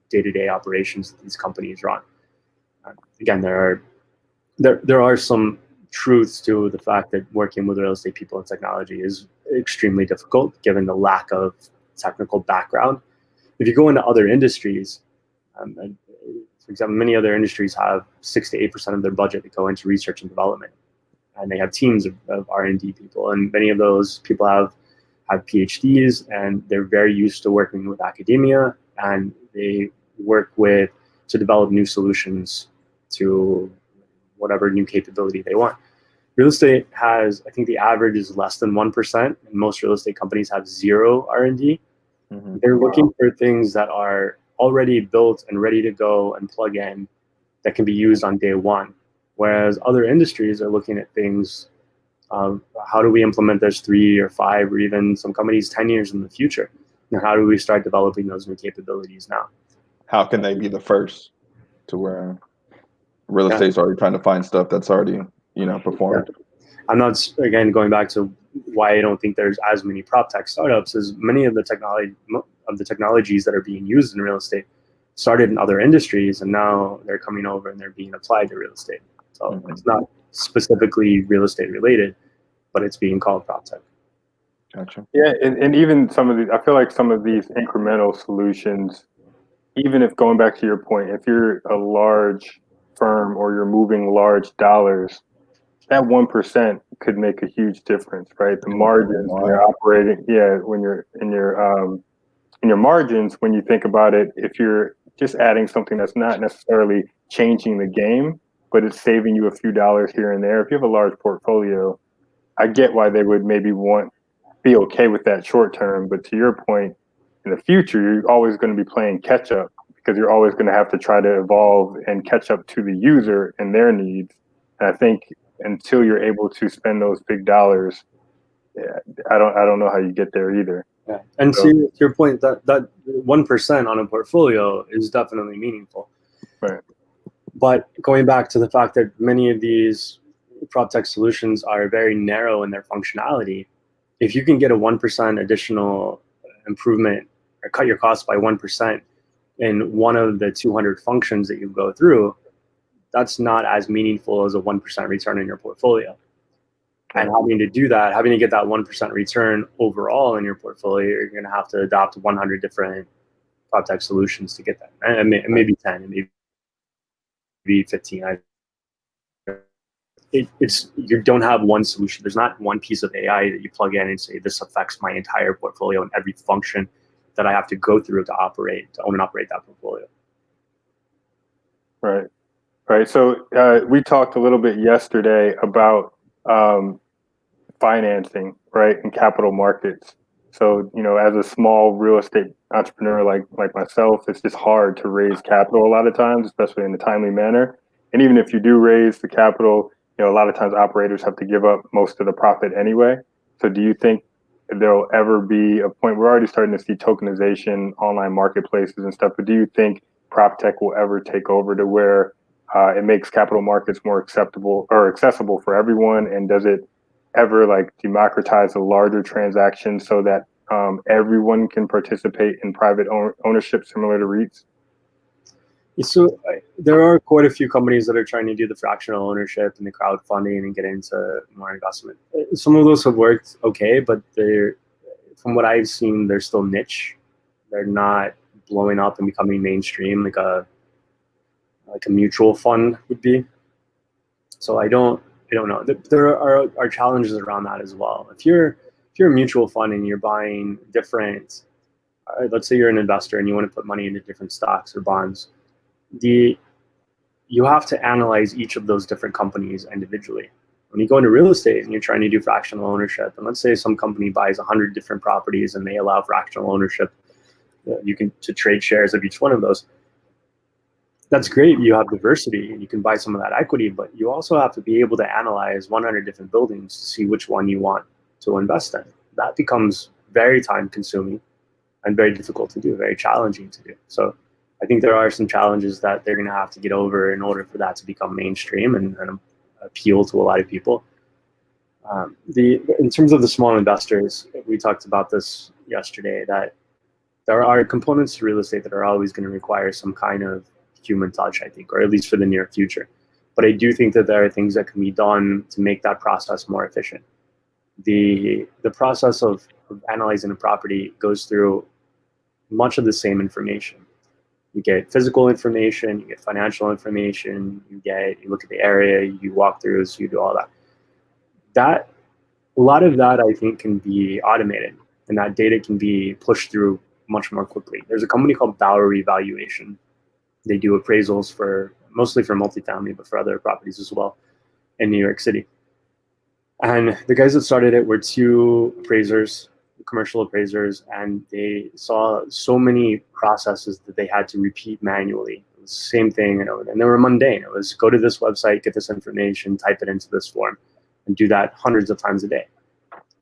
day-to-day operations that these companies run. Again, there are some truths to the fact that working with real estate people and technology is extremely difficult given the lack of technical background. If you go into other industries, for example, many other industries have 6 to 8% of their budget that go into research and development. and they have teams of R&D people, and many of those people have PhDs, and they're very used to working with academia, and they work to develop new solutions to whatever new capability they want. Real estate has, I think the average is less than 1%, and most real estate companies have zero R&D. They're looking for things that are already built and ready to go and plug in that can be used on day one. Whereas other industries are looking at things, how do we implement this 3 or 5 or even some companies 10 years in the future? And how do we start developing those new capabilities now? How can they be the first to where real estate's already trying to find stuff that's already, performed? Yeah. I'm not, again, going back to why I don't think there's as many prop tech startups, is many of the technologies that are being used in real estate started in other industries, and now they're coming over and they're being applied to real estate. So it's not specifically real estate related, but it's being called prop tech. Gotcha. Yeah, and even some of these, I feel like some of these incremental solutions, even if going back to your point, if you're a large firm or you're moving large dollars, that 1% could make a huge difference, right? The margins when you're operating, when you're in your margins, when you think about it, if you're just adding something that's not necessarily changing the game, but it's saving you a few dollars here and there. If you have a large portfolio, I get why they would maybe be okay with that short term. But to your point, in the future, you're always going to be playing catch up, because you're always going to have to try to evolve and catch up to the user and their needs. And I think until you're able to spend those big dollars, I don't know how you get there either. Yeah. And so, to your point, that 1% on a portfolio is definitely meaningful. Right. But going back to the fact that many of these prop tech solutions are very narrow in their functionality, if you can get a 1% additional improvement or cut your costs by 1% in one of the 200 functions that you go through, that's not as meaningful as a 1% return in your portfolio. And having to do that, having to get that 1% return overall in your portfolio, you're going to have to adopt 100 different prop tech solutions to get that. And maybe 10, and maybe 15. You don't have one solution. There's not one piece of AI that you plug in and say, this affects my entire portfolio and every function that I have to go through to own and operate that portfolio. Right. Right. So we talked a little bit yesterday about financing, right, and capital markets. So, as a small real estate entrepreneur like myself, it's just hard to raise capital a lot of times, especially in a timely manner. And even if you do raise the capital, a lot of times operators have to give up most of the profit anyway. So do you think there'll ever be a point, we're already starting to see tokenization, online marketplaces and stuff, but do you think PropTech will ever take over to where it makes capital markets more acceptable or accessible for everyone? And does it ever democratize a larger transaction so that everyone can participate in private ownership similar to REITs? So there are quite a few companies that are trying to do the fractional ownership and the crowdfunding and get into more investment. Some of those have worked okay, but from what I've seen, they're still niche. They're not blowing up and becoming mainstream like a mutual fund would be. So I don't know. There are challenges around that as well. If you're a mutual fund and you're buying different, let's say you're an investor and you want to put money into different stocks or bonds, you have to analyze each of those different companies individually. When you go into real estate and you're trying to do fractional ownership, and let's say some company buys 100 different properties and they allow fractional ownership, you can to trade shares of each one of those. That's great. You have diversity and you can buy some of that equity, but you also have to be able to analyze 100 different buildings to see which one you want to invest in. That becomes very time consuming and very difficult to do, very challenging to do. So I think there are some challenges that they're going to have to get over in order for that to become mainstream and appeal to a lot of people. In terms of the small investors, we talked about this yesterday, that there are components to real estate that are always going to require some kind of human touch, I think, or at least for the near future. But I do think that there are things that can be done to make that process more efficient. The process of analyzing a property goes through much of the same information. You get physical information, you get financial information, you look at the area, you walk through, so you do all that. That a lot of that I think can be automated, and that data can be pushed through much more quickly. There's a company called Bowery Valuation. They do appraisals for mostly for multifamily, but for other properties as well in New York City. And the guys that started it were two appraisers, commercial appraisers, and they saw so many processes that they had to repeat manually. It was the same thing, and they were mundane. It was go to this website, get this information, type it into this form, and do that hundreds of times a day.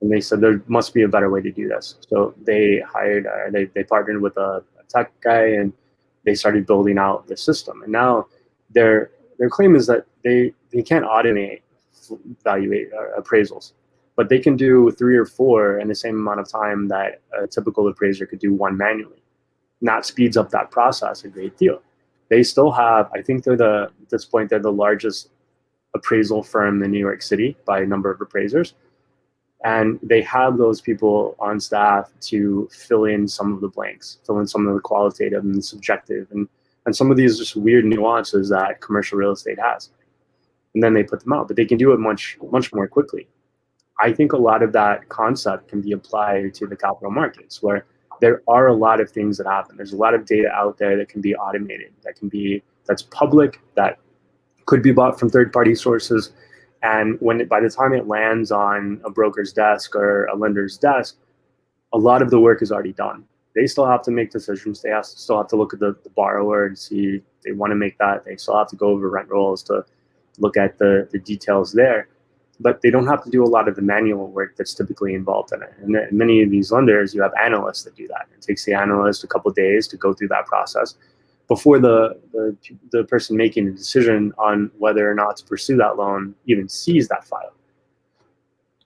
And they said there must be a better way to do this. So they hired, they partnered with a tech guy, and they started building out the system. And now their claim is that they can't automate appraisals, but they can do 3 or 4 in the same amount of time that a typical appraiser could do one manually. And that speeds up that process a great deal. They still have, I think at this point, they're the largest appraisal firm in New York City by number of appraisers. And they have those people on staff to fill in some of the blanks, fill in some of the qualitative and subjective, and some of these just weird nuances that commercial real estate has. And then they put them out, but they can do it much more quickly. I think a lot of that concept can be applied to the capital markets, where there are a lot of things that happen. There's a lot of data out there that can be automated, that's public, that could be bought from third-party sources. And by the time it lands on a broker's desk or a lender's desk, a lot of the work is already done. They still have to make decisions. They still have to look at the borrower and see if they want to make that. They still have to go over rent rolls to look at the details there. But they don't have to do a lot of the manual work that's typically involved in it. And in many of these lenders, you have analysts that do that. It takes the analyst a couple of days to go through that process before the person making a decision on whether or not to pursue that loan even sees that file.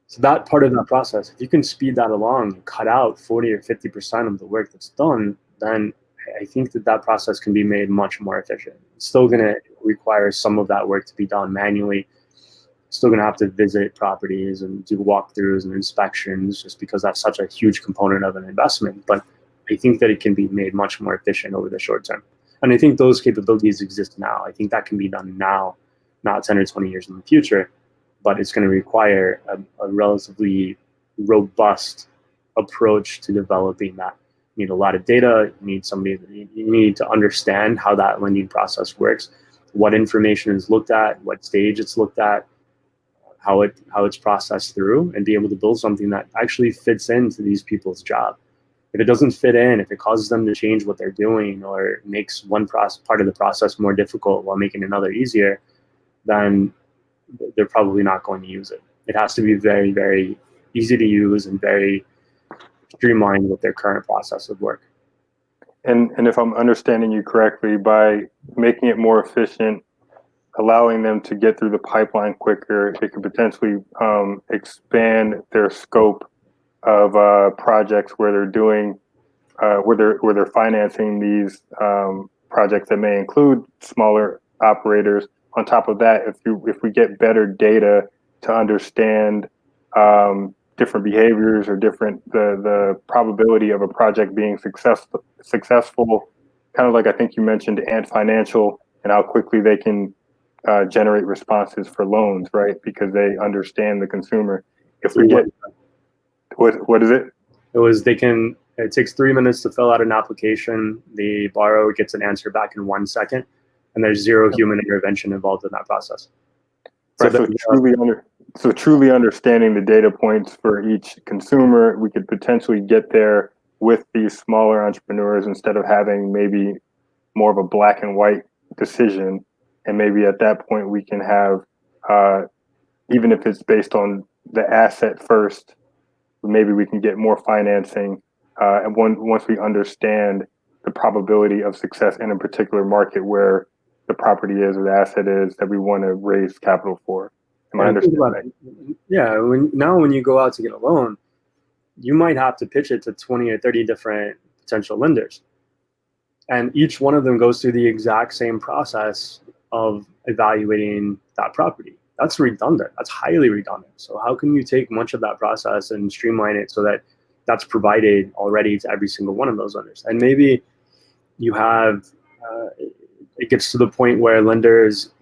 So that part of that process, if you can speed that along and cut out 40 or 50% of the work that's done, then I think that process can be made much more efficient. It's still going to require some of that work to be done manually. Still going to have to visit properties and do walkthroughs and inspections, just because that's such a huge component of an investment. But I think that it can be made much more efficient over the short term. And I think those capabilities exist now. I think that can be done now, not 10 or 20 years in the future, but it's going to require a relatively robust approach to developing that. You need a lot of data. You need to understand how that lending process works, what information is looked at, what stage it's looked at, how it's processed through, and be able to build something that actually fits into these people's job. If it doesn't fit in, if it causes them to change what they're doing or makes one part of the process more difficult while making another easier, then they're probably not going to use it. It has to be very, very easy to use and very streamlined with their current process of work. And if I'm understanding you correctly, by making it more efficient, allowing them to get through the pipeline quicker, it could potentially expand their scope of projects where they're doing where they're financing these projects that may include smaller operators. On top of that, if we get better data to understand different behaviors or the probability of a project being successful, kind of like I think you mentioned Ant Financial, and how quickly they can generate responses for loans, right? Because they understand the consumer. If we get what is it? It takes 3 minutes to fill out an application. The borrower gets an answer back in 1 second, and there's zero human intervention involved in that process. Right, so truly understanding the data points for each consumer, we could potentially get there with these smaller entrepreneurs instead of having maybe more of a black and white decision. And maybe at that point we can have, even if it's based on the asset first, maybe we can get more financing. And once we understand the probability of success in a particular market where the property is or the asset is that we want to raise capital for. Am I understanding? Yeah. When you go out to get a loan, you might have to pitch it to 20 or 30 different potential lenders. And each one of them goes through the exact same process of evaluating that property. That's redundant. That's highly redundant. So how can you take much of that process and streamline it so that that's provided already to every single one of those lenders? And maybe you have, it gets to the point where lenders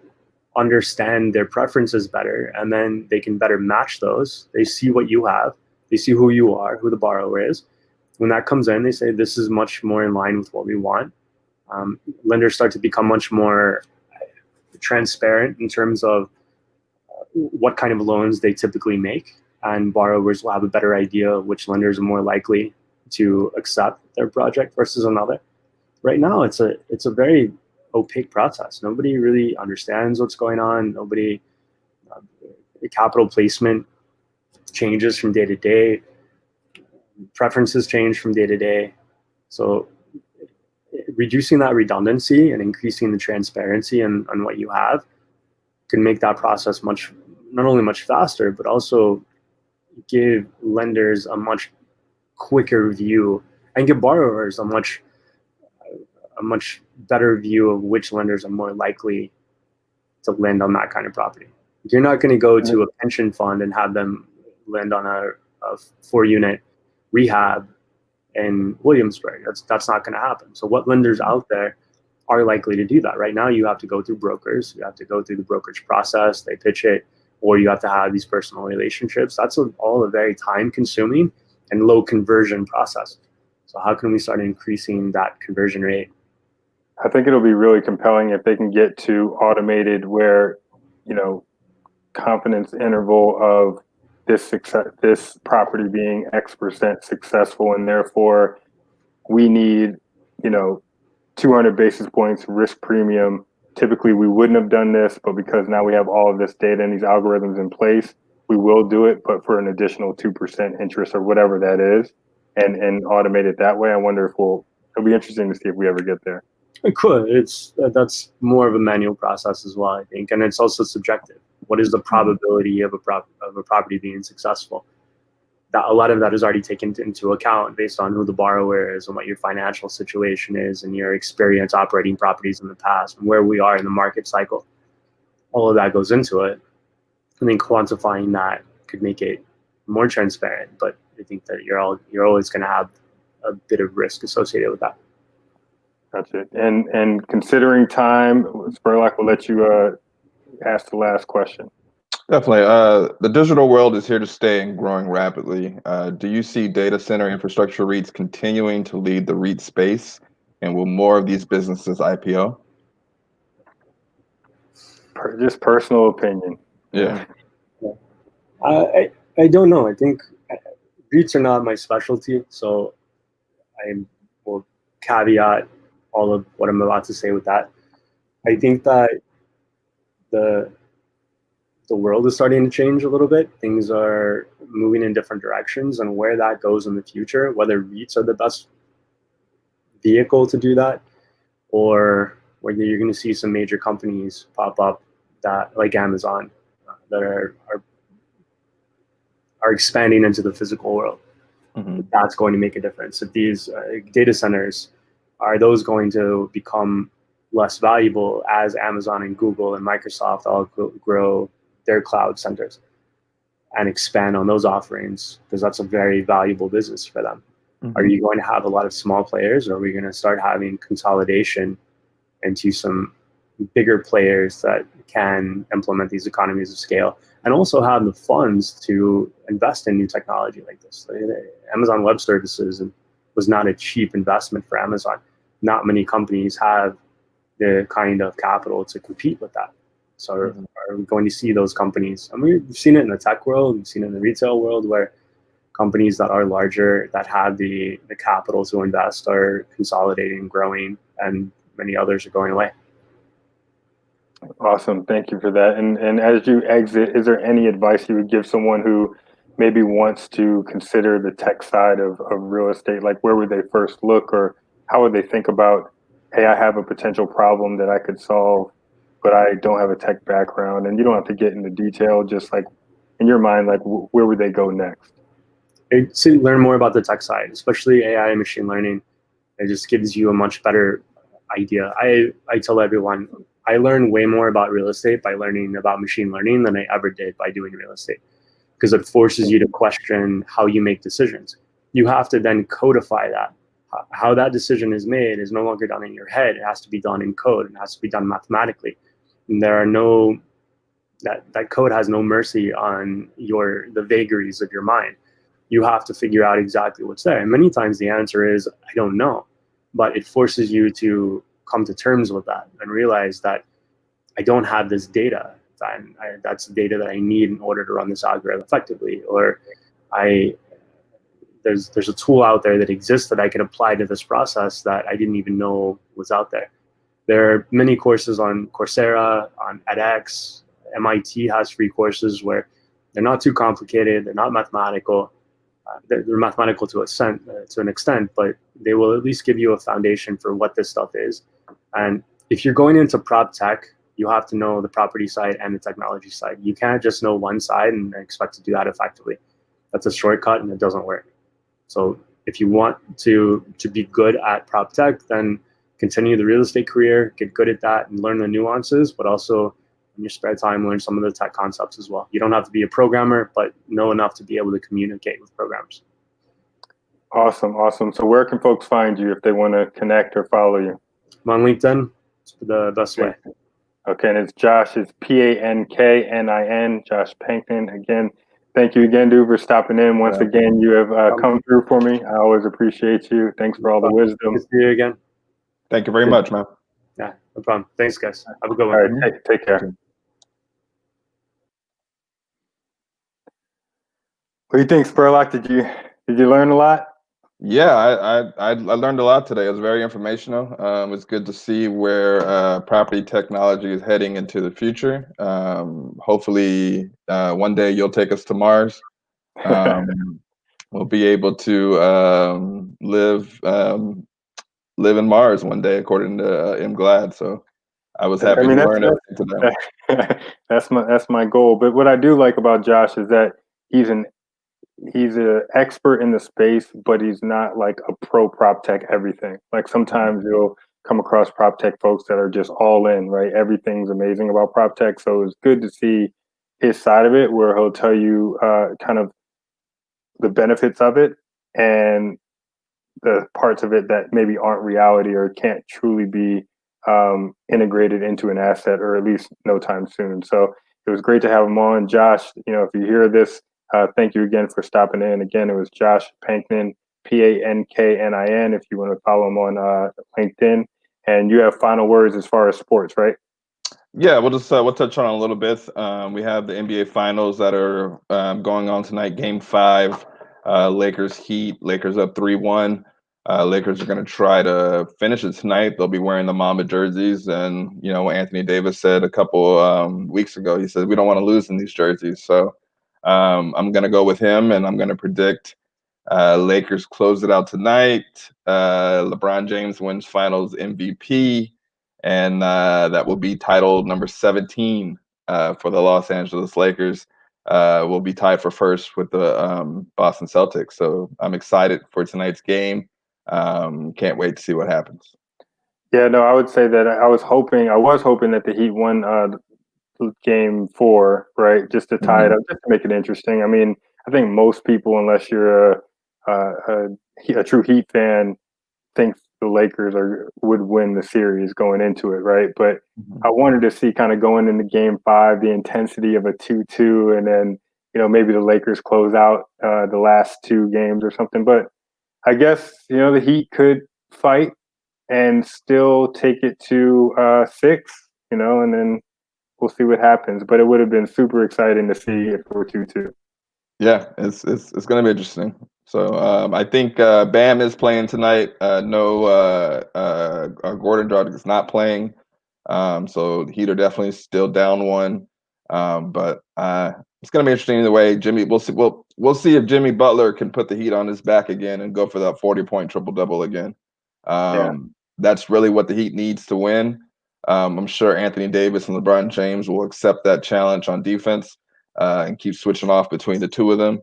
understand their preferences better, and then they can better match those. They see what you have, they see who you are, who the borrower is. When that comes in, they say, this is much more in line with what we want. Lenders start to become much more transparent in terms of what kind of loans they typically make, and borrowers will have a better idea of which lenders are more likely to accept their project versus another. Right now, it's a very opaque process. Nobody really understands what's going on. Nobody, capital placement changes from day to day. Preferences change from day to day. So reducing that redundancy and increasing the transparency on what you have can make that process not only much faster, but also give lenders a much quicker view and give borrowers a much better view of which lenders are more likely to lend on that kind of property. You're not going to go to a pension fund and have them lend on a 4-unit rehab in Williamsburg. That's not going to happen. So what lenders out there are likely to do that? Right now, you have to go through brokers. You have to go through the brokerage process. They pitch it, or you have to have these personal relationships. That's all a very time-consuming and low conversion process. So how can we start increasing that conversion rate? I think it'll be really compelling if they can get to automated where, confidence interval of this property being X% successful, and therefore we need, 200 basis points risk premium. Typically we wouldn't have done this, but because now we have all of this data and these algorithms in place, we will do it, but for an additional 2% interest or whatever that is, and automate it that way. I wonder if it'll be interesting to see if we ever get there. It could. That's more of a manual process as well, I think, and it's also subjective. What is the probability of a property being successful? That a lot of that is already taken into account based on who the borrower is and what your financial situation is and your experience operating properties in the past and where we are in the market cycle. All of that goes into it. I think quantifying that could make it more transparent, but I think that you're always going to have a bit of risk associated with that. That's it. And considering time, Spurlock, will let you ask the last question. Definitely. The digital world is here to stay and growing rapidly. Do you see data center infrastructure REITs continuing to lead the REIT space? And will more of these businesses IPO? Just personal opinion. Yeah. I don't know. I think REITs are not my specialty, so I will caveat all of what I'm about to say with that. I think that the world is starting to change a little bit. Things are moving in different directions, and where that goes in the future, whether REITs are the best vehicle to do that, or whether you're going to see some major companies pop up that, like Amazon, that are expanding into the physical world. Mm-hmm. That's going to make a difference. If these data centers, are those going to become less valuable as Amazon and Google and Microsoft all grow their cloud centers and expand on those offerings, because that's a very valuable business for them? Mm-hmm. Are you going to have a lot of small players, or are we going to start having consolidation into some bigger players that can implement these economies of scale and also have the funds to invest in new technology like this? Amazon Web Services was not a cheap investment for Amazon. Not many companies have the kind of capital to compete with that. So are we going to see those companies? I mean, we've seen it in the tech world, we've seen it in the retail world, where companies that are larger, that have the capital to invest, are consolidating, growing, and many others are going away. Awesome. Thank you for that. And as you exit, is there any advice you would give someone who maybe wants to consider the tech side of real estate? Like, where would they first look, or how would they think about, hey, I have a potential problem that I could solve, but I don't have a tech background? And you don't have to get into detail, just like in your mind, like where would they go next? To learn more about the tech side, especially AI and machine learning. It just gives you a much better idea. I tell everyone, I learn way more about real estate by learning about machine learning than I ever did by doing real estate, because it forces you to question how you make decisions. You have to then codify that. How that decision is made is no longer done in your head. It has to be done in code. It has to be done mathematically. And there are no that code has no mercy on the vagaries of your mind. You have to figure out exactly what's there. And many times the answer is, I don't know. But it forces you to come to terms with that and realize that I don't have this data. That's the data that I need in order to run this algorithm effectively. Or there's a tool out there that exists that I can apply to this process that I didn't even know was out there. There are many courses on Coursera, on edX. MIT has free courses where they're not too complicated, they're not mathematical. They're mathematical to an extent, but they will at least give you a foundation for what this stuff is. And if you're going into prop tech, you have to know the property side and the technology side. You can't just know one side and expect to do that effectively. That's a shortcut and it doesn't work. So if you want to be good at prop tech, then continue the real estate career, get good at that and learn the nuances, but also in your spare time, learn some of the tech concepts as well. You don't have to be a programmer, but know enough to be able to communicate with programmers. Awesome. So where can folks find you if they want to connect or follow you? I'm on LinkedIn. It's the best way. Okay, and it's Josh. It's Panknin. Josh Panknin. Again, thank you again, dude, for stopping in. Once again, you have come through for me. I always appreciate you. Thanks for all the wisdom. Good to see you again. Thank you very much, man. Yeah, no problem. Thanks, guys. Have a good one. All right, take care. What do you think, Spurlock? Did you learn a lot? Yeah, I learned a lot today. It was very informational. It's good to see where property technology is heading into the future. Hopefully, one day you'll take us to Mars. We'll be able to live in Mars one day, according to M. Glad. So I was happy to learn everything today. That's my goal. But what I do like about Josh is that he's an expert in the space, but he's not like a pro prop tech everything. Like sometimes you'll come across prop tech folks that are just all in, right? Everything's amazing about prop tech. So it's good to see his side of it, where he'll tell you kind of the benefits of it and the parts of it that maybe aren't reality or can't truly be integrated into an asset, or at least no time soon. So it was great to have him on. Josh, if you hear this, thank you again for stopping in. Again, it was Josh Panknin, Panknin, if you want to follow him on LinkedIn. And you have final words as far as sports, right? Yeah, we'll touch on it a little bit. We have the NBA Finals that are going on tonight. Game 5, Lakers Heat. Lakers up 3-1. Lakers are going to try to finish it tonight. They'll be wearing the Mamba jerseys, and Anthony Davis said a couple weeks ago, he said we don't want to lose in these jerseys. So I'm going to go with him, and I'm going to predict Lakers close it out tonight. LeBron James wins Finals MVP. And that will be title number 17 for the Los Angeles Lakers. Will be tied for first with the Boston Celtics. So I'm excited for tonight's game. Can't wait to see what happens. Yeah, no, I would say that I was hoping that the Heat won game 4, right? Just to tie it up, just to make it interesting. I mean, I think most people, unless you're a true Heat fan, think the Lakers would win the series going into it, right? But I wanted to see kind of going into game 5, the intensity of a 2-2, and then, maybe the Lakers close out the last 2 games or something. But I guess, the Heat could fight and still take it to 6, and then we'll see what happens. But it would have been super exciting to see if we're 2-2. Yeah, it's going to be interesting. So I think Bam is playing tonight. No, Gordon Dragic is not playing. So the Heat are definitely still down 1. But it's going to be interesting either way. We'll see if Jimmy Butler can put the Heat on his back again and go for that 40-point triple-double again. That's really what the Heat needs to win. I'm sure Anthony Davis and LeBron James will accept that challenge on defense and keep switching off between the two of them.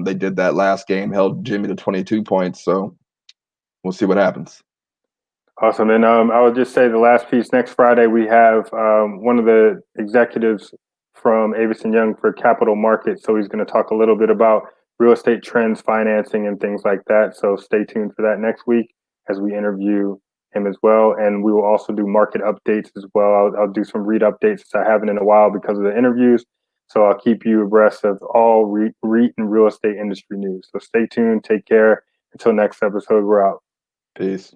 They did that last game, held Jimmy to 22 points. So we'll see what happens. Awesome. And I would just say the last piece, next Friday, we have one of the executives from Avison Young for capital markets. So he's going to talk a little bit about real estate trends, financing, and things like that. So stay tuned for that next week as we interview him as well. And we will also do market updates as well. I'll do some REIT updates since I haven't in a while because of the interviews. So I'll keep you abreast of all REIT and real estate industry news. So stay tuned. Take care. Until next episode, we're out. Peace.